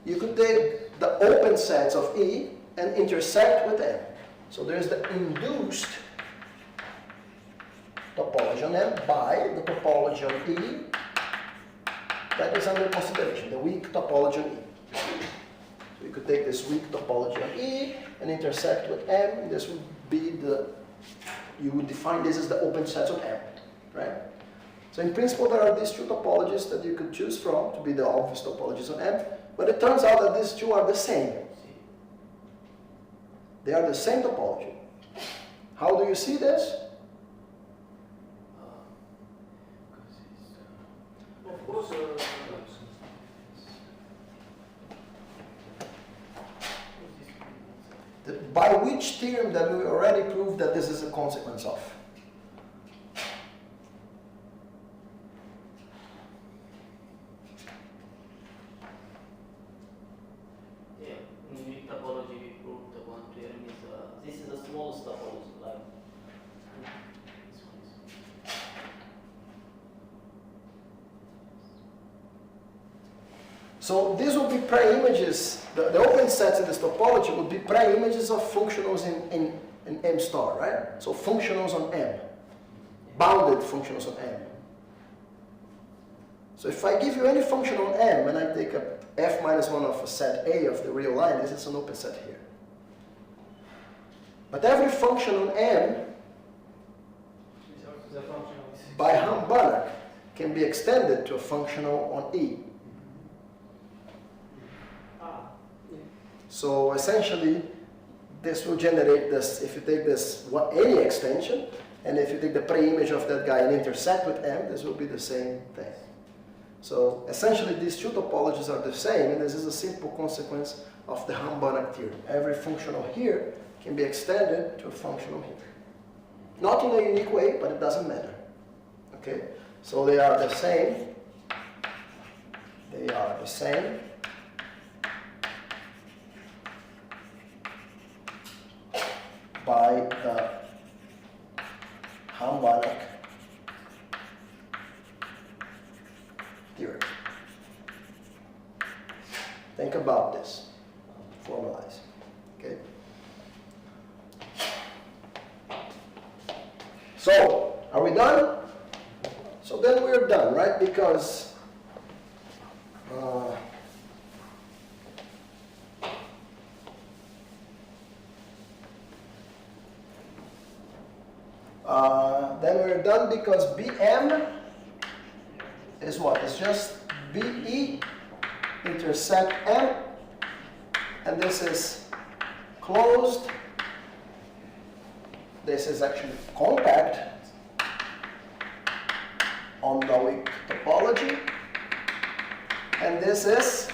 you could take the open sets of E and intersect with M. So there's the induced topology on M by the topology on E that is under consideration, the weak topology on E. So you could take this weak topology on E and intersect with M, and this would be you would define this as the open sets of M, right? So in principle there are these two topologies that you could choose from to be the obvious topologies on M, but it turns out that these two are the same. They are the same topology. How do you see this? Of course, by which theorem that we already proved that this is a consequence of? Yeah, in weak topology we proved the one theorem is this is the smallest topology, like this one is. So these will be prime-images, the open sets in this topology would be prime-images of functionals in M star, right? So functionals on M, bounded functionals on M. So if I give you any function on M and I take a f minus 1 of a set A of the real line, this is an open set here. But every function on M by Banach can be extended to a functional on E. So essentially, this will generate this, if you take this, any extension, and if you take the pre-image of that guy and intersect with M, this will be the same thing. So essentially, these two topologies are the same, and this is a simple consequence of the Banach theorem. Every functional here can be extended to a functional here. Not in a unique way, but it doesn't matter. Okay? So they are the same. They are the same. By the Banach theorem. Think about this. Formalize. Okay. So, are we done? So then we're done, right? Because Then we're done because BM is what? It's just BE intersect M, and this is closed. This is actually compact on the weak topology, and this is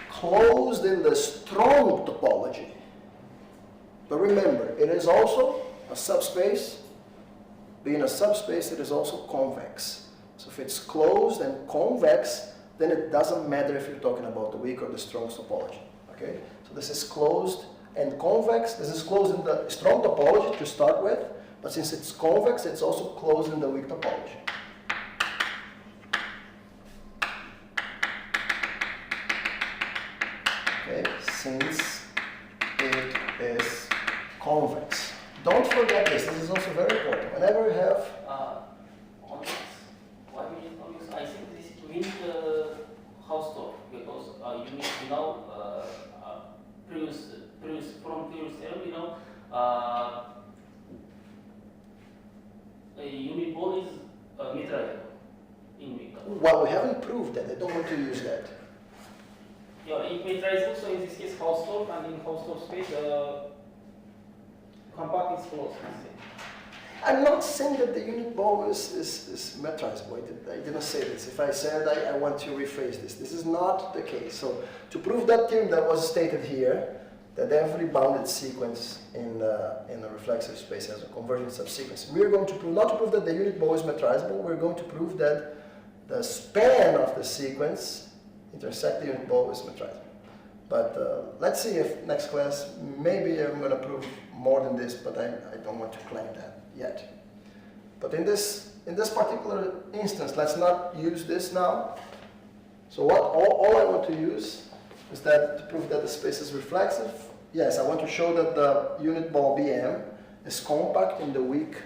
closed in the strong topology. But remember, it is also a subspace. Being a subspace, it is also convex. So if it's closed and convex, then it doesn't matter if you're talking about the weak or the strong topology. Okay? So this is closed and convex. This is closed in the strong topology to start with, but since it's convex, it's also closed in the weak topology. Okay, since it is convex. Don't forget this. This is also very important. Whenever you have On this, why we need on this? I think this is to mean Hausdorff, because you need to know from previous term, you know, a unit ball is meteorite in Mika. well, we haven't proved that. I don't want to use that. Yeah, it meteorizes, so in this case Hausdorff, and in Hausdorff space, compact is closed. I'm not saying that the unit ball is metrizable. I didn't say this. If I said, I want to rephrase this. This is not the case. So to prove that theorem that was stated here, that every bounded sequence in a reflexive space has a convergent subsequence, we're going to prove, not to prove that the unit ball is metrizable, we're going to prove that the span of the sequence intersect the unit ball is metrizable. But let's see if next class, maybe I'm going to prove more than this, but I don't want to claim that yet. But in this particular instance, let's not use this now. So what all I want to use is that to prove that the space is reflexive. Yes, I want to show that the unit ball BM is compact in the weak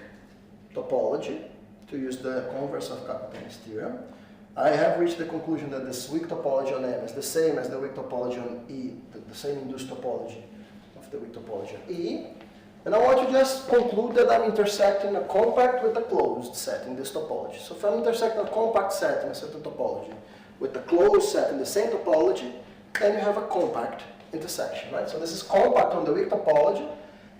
topology, to use the converse of Kaplan's theorem. I have reached the conclusion that this weak topology on M is the same as the weak topology on E, the same induced topology of the weak topology on E. And I want to just conclude that I'm intersecting a compact with a closed set in this topology. So if I'm intersecting a compact set in a certain topology with a closed set in the same topology, then you have a compact intersection, right? So this is compact on the weak topology,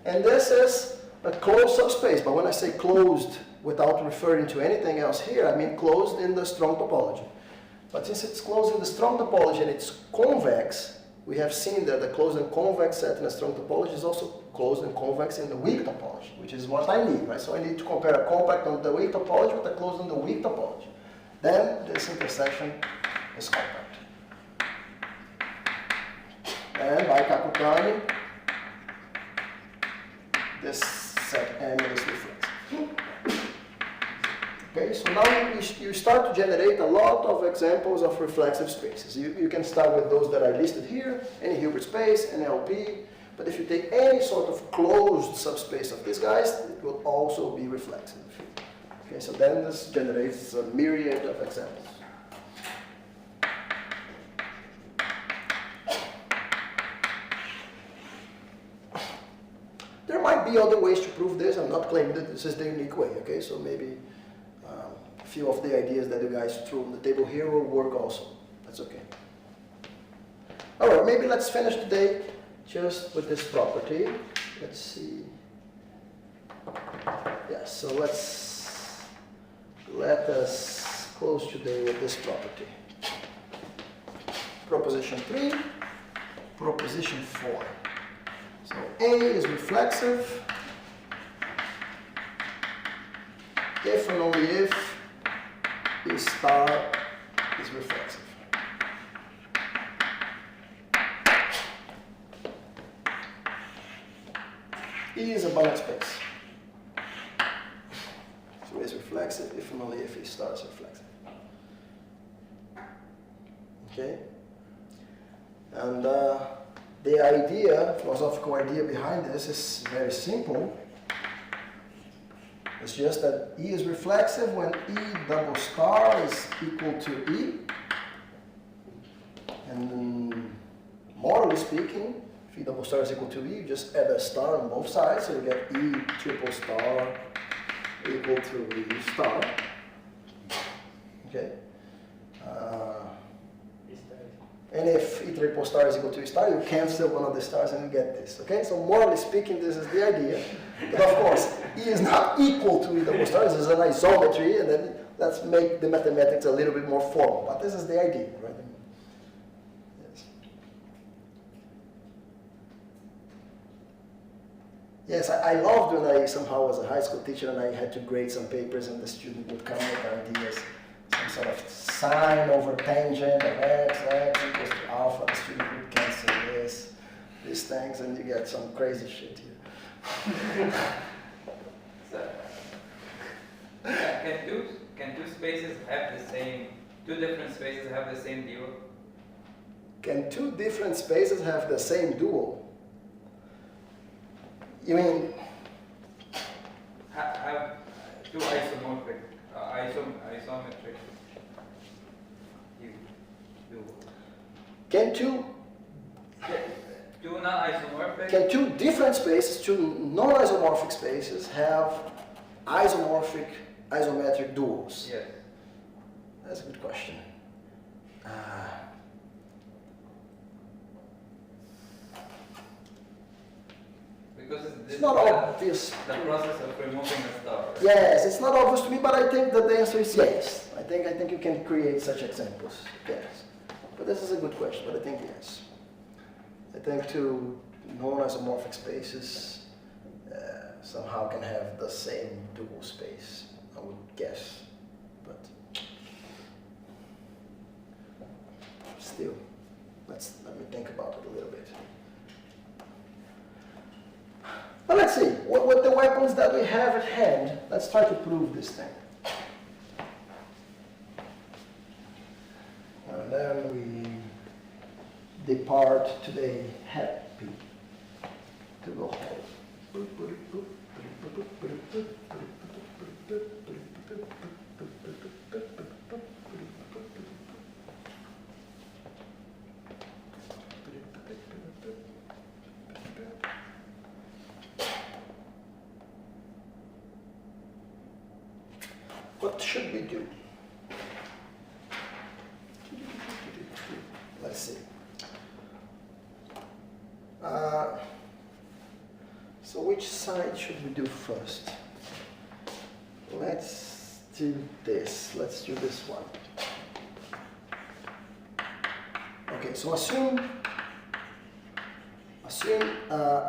and this is a closed subspace. But when I say closed without referring to anything else here, I mean closed in the strong topology. But since it's closed in the strong topology and it's convex, we have seen that the closed and convex set in a strong topology is also closed and convex in the weak topology, which is what I need, right? So I need to compare a compact on the weak topology with a closed on the weak topology. Then this intersection is compact. And by Kakutani, this set M is reflexive. Okay, so now you start to generate a lot of examples of reflexive spaces. You can start with those that are listed here, any Hilbert space, any LP, but if you take any sort of closed subspace of these guys, it will also be reflexive. Okay, so then this generates a myriad of examples. There might be other ways to prove this. I'm not claiming that this is the unique way, okay? So maybe a few of the ideas that you guys threw on the table here will work also. That's okay. All right, maybe let's finish today just with this property. Let's see. Yes, so let us close today with this property. Proposition 3, proposition 4. So A is reflexive if and only if E star is reflexive. E is a bounded space. So A is reflexive if and only if E star is reflexive. Okay? And the idea, philosophical idea behind this is very simple. It's just that E is reflexive when E double star is equal to E. And morally speaking, If E double star is equal to E, you just add a star on both sides, so you get E triple star equal to E star. Okay. And if E triple star is equal to E star, you cancel one of the stars and you get this. Okay, so morally speaking, this is the idea. But of course, E is not equal to E double star. This is an isometry, and then let's make the mathematics a little bit more formal. But this is the idea, right? Yes. Yes, I loved when I somehow was a high school teacher and I had to grade some papers and the student would come with ideas. Some sort of sine over tangent of x equals to alpha. The student would cancel these things, and you get some crazy shit here. So, can two spaces have the same? Two different spaces have the same dual? Can two different spaces have the same dual? You mean Have two isomorphic, isometric dual. can two non-isomorphic? Can two different spaces, two non-isomorphic spaces, have isometric duals? Yes. That's a good question. Because It's not obvious. The process of removing a star. Yes, it's not obvious to me, but I think that the answer is yes. I think you can create such examples. Yes. But this is a good question, but I think yes. I think two non-isomorphic spaces somehow can have the same dual space, I would guess. But still, let me think about it a little bit. But let's see, with the weapons that we have at hand, let's try to prove this thing. And then we depart today happy to go home. What should we do? Let's see. So which side should we do first? Let's do this. Let's do this one. Okay, so assume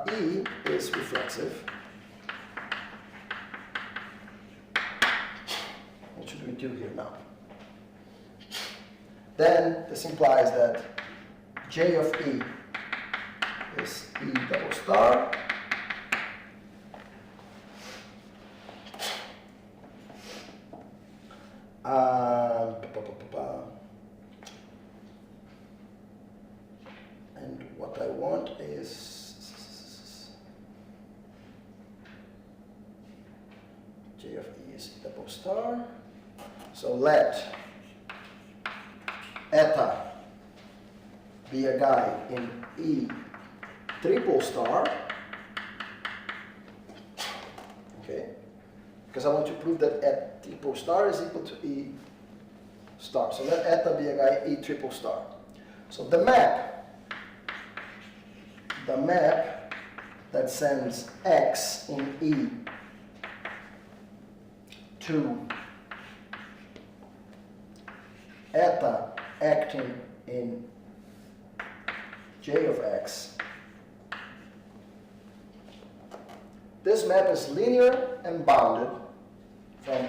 E is reflexive. What should we do here now? Then this implies that J of E is E double star. And what I want is J of E is double star. So let eta be a guy in E triple star. Okay, because I want to prove that at triple star is equal to E star. So let eta be a guy E triple star. So the map that sends X in E to eta acting in J of X. This map is linear and bounded from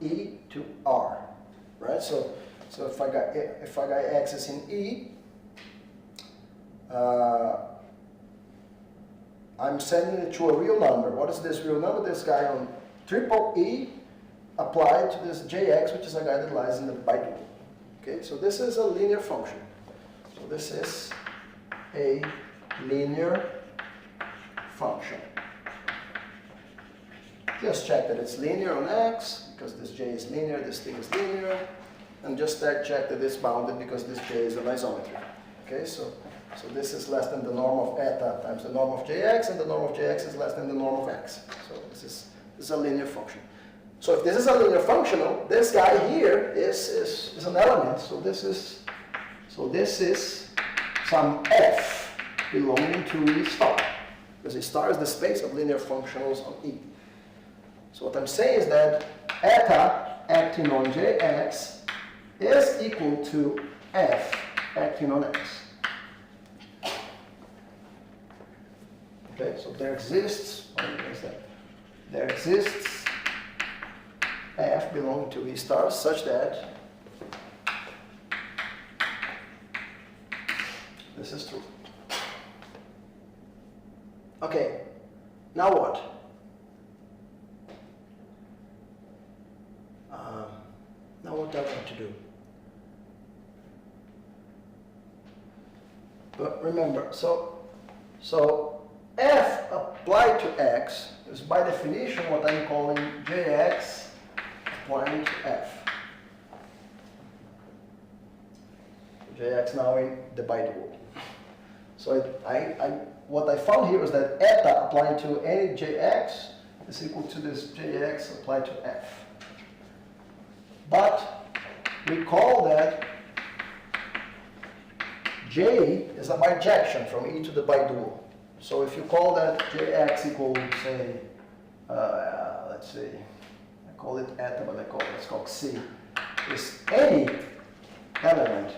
E to R, right? So if I got X is in E, I'm sending it to a real number. What is this real number? This guy on triple E applied to this Jx, which is a guy that lies in the bidual. Okay, so this is a linear function. So this is a linear function. Just check that it's linear on X, because this J is linear, this thing is linear, and just check that it's bounded because this J is an isometry. Okay, so So this is less than the norm of eta times the norm of jx, and the norm of jx is less than the norm of x. So this is a linear function. So if this is a linear functional, this guy here is an element. So this is some f belonging to E star, because E star is the space of linear functionals on E. So what I'm saying is that eta acting on jx is equal to f acting on x. Okay, so there exists f belonging to E star such that this is true. Okay, now what? Now what do I want to do? But remember, so f applied to x is by definition what I'm calling jx applying to f. Jx now in the bidual. So what I found here is that eta applying to any jx is equal to this jx applied to f. But recall that j is a bijection from E to the bidual. So if you call that jx equal, say, let's see, I call it eta, but let's call it c, is any element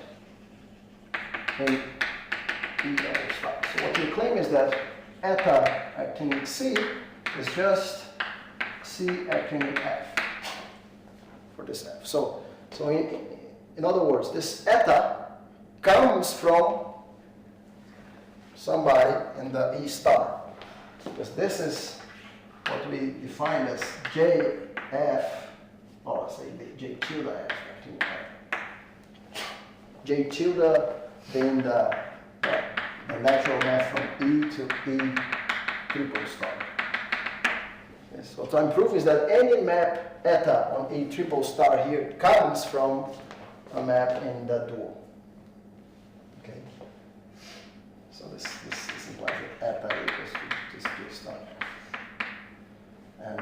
in E star. So what you claim is that eta acting in C is just C acting in F for this F. So in other words, this eta comes from somebody in the E star, because this is what we define as JF, or let's say J tilde F acting in F. J tilde being the natural map from E to E triple star. Yes, what I'm proving is that any map eta on E triple star here comes from a map in the dual. Okay. So this implies that eta equals to this J star. And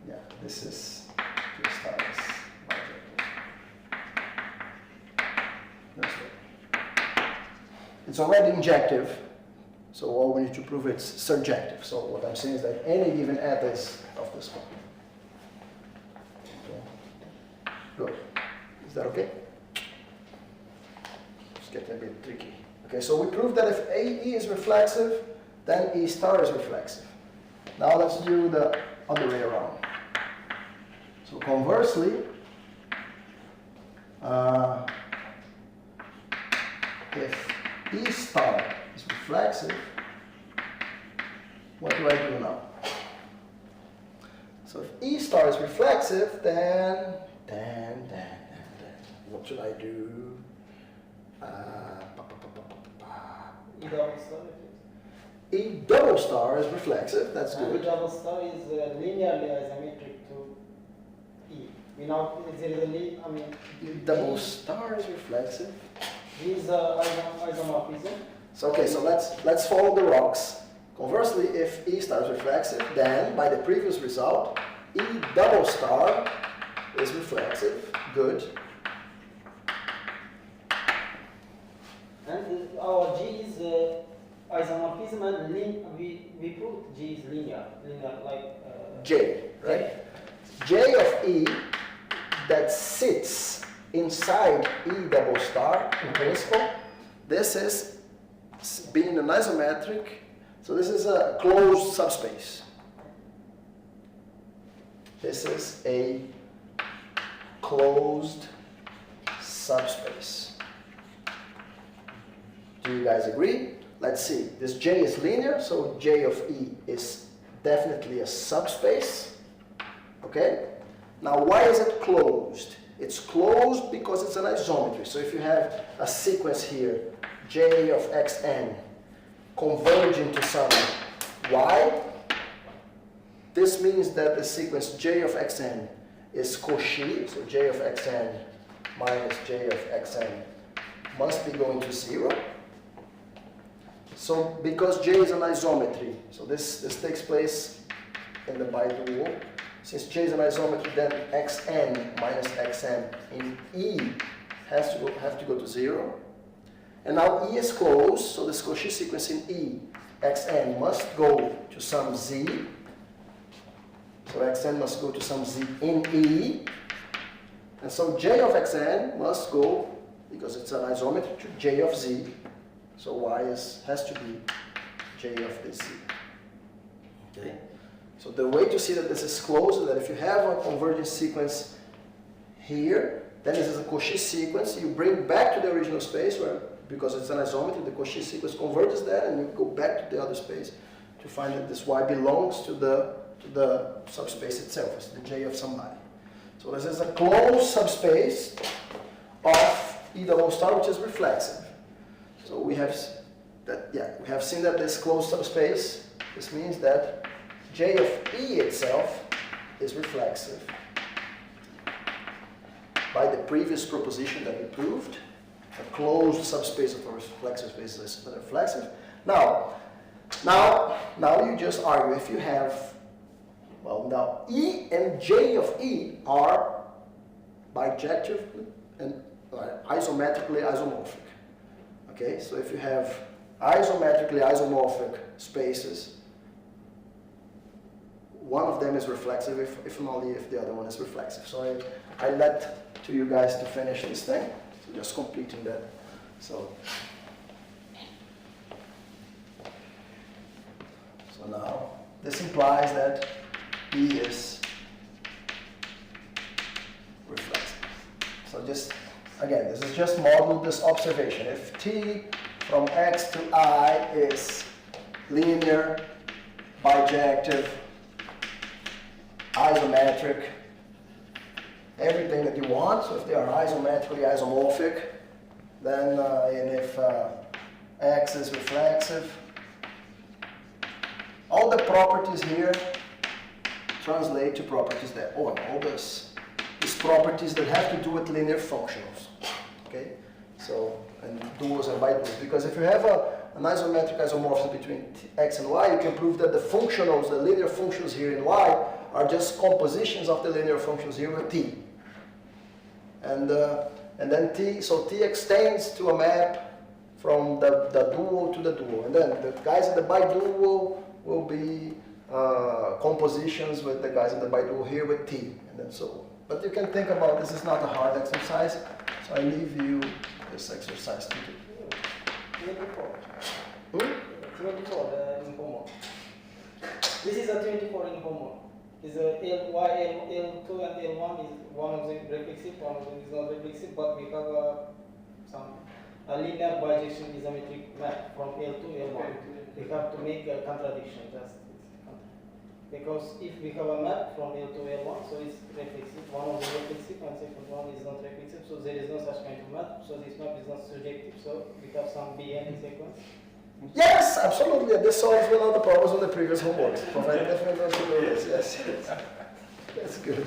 yeah, this is J star is bijective. That's right. It's already injective, so all we need to prove it's surjective. So what I'm saying is that any given eta is of this one. Okay. Good. Is that okay? It's getting a bit tricky. Okay, so we proved that if AE is reflexive, then E star is reflexive. Now let's do the other way around. So conversely, if E star is reflexive, what do I do now? So if E star is reflexive, then what should I do? E double star. E double star is reflexive, that's And good. E double star is linearly isometric to E. We now there is a E double star is reflexive. This isomorphism. So okay, so let's follow the rocks. Conversely, if E star is reflexive, then by the previous result, E double star is reflexive. Good. And our G is isomorphism, and we proved G is linear like J, right? J of E that sits inside E double star in principle. This is being an isometric, so this is a closed subspace. This is a closed subspace. Do you guys agree? Let's see. This J is linear, so J of E is definitely a subspace. Okay? Now, why is it closed? It's closed because it's an isometry. So if you have a sequence here, J of xn, converging to some y, this means that the sequence J of xn is Cauchy, so J of xn minus J of xn must be going to 0. So because J is an isometry, so this takes place in the bidual. Since J is an isometry, then xn minus xn in E have to go to 0. And now E is closed, so this Cauchy sequence in E, xn must go to some z. So xn must go to some z in E. And so J of xn must go, because it's an isometry, to J of z. So Y has to be J of this z. Okay? So the way to see that this is closed is that if you have a convergence sequence here, then this is a Cauchy sequence. You bring back to the original space, where because it's an isometry, the Cauchy sequence converges there, and you go back to the other space to find that this Y belongs to the subspace itself. It's the J of somebody. So this is a closed subspace of E double star, which is reflexive. So we have seen that this closed subspace, this means that J of E itself is reflexive. By the previous proposition that we proved, a closed subspace of a reflexive space is reflexive. Now you just argue if you have, well, now E and J of E are bijective and isometrically isomorphic. Okay, so if you have isometrically isomorphic spaces, one of them is reflexive if and only if the other one is reflexive. So I let to you guys to finish this thing, so just completing that. So now this implies that E is reflexive. So just again, this is just model this observation. If T from X to I is linear, bijective, isometric, everything that you want. So if they are isometrically isomorphic, then and if X is reflexive, all the properties here translate to properties there. Oh, and all these properties that have to do with linear functionals. Okay, so and duals and biduals. Because if you have an isometric isomorphism between X and Y, you can prove that the functionals, the linear functions here in Y, are just compositions of the linear functions here with T. And then T, so T extends to a map from the dual to the dual. And then the guys in the bidual will be compositions with the guys in the bidual here with T. And then so, but you can think about this is not a hard exercise, so I leave you this exercise to do. 24. 24, the informal. This is a 24 informal. Is a L2 and L1 is one of them reflexive, one of them is not reflexive, but we have a linear bijection isometric map from L to L1. We have to make a contradiction, because if we have a map from L to L1, so it's reflexive, one of them reflexive and second one is not reflexive, so there is no such kind of map, so this map is not surjective, so we have some Bn in sequence. Yes, absolutely. This solves one of the problems on the previous homework. Provided definite possibilities. Yes, yes. That's good.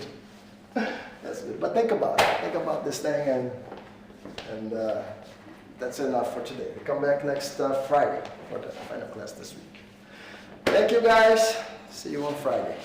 That's good. But think about it. Think about this thing, and that's enough for today. We come back next Friday for the final class this week. Thank you, guys. See you on Friday.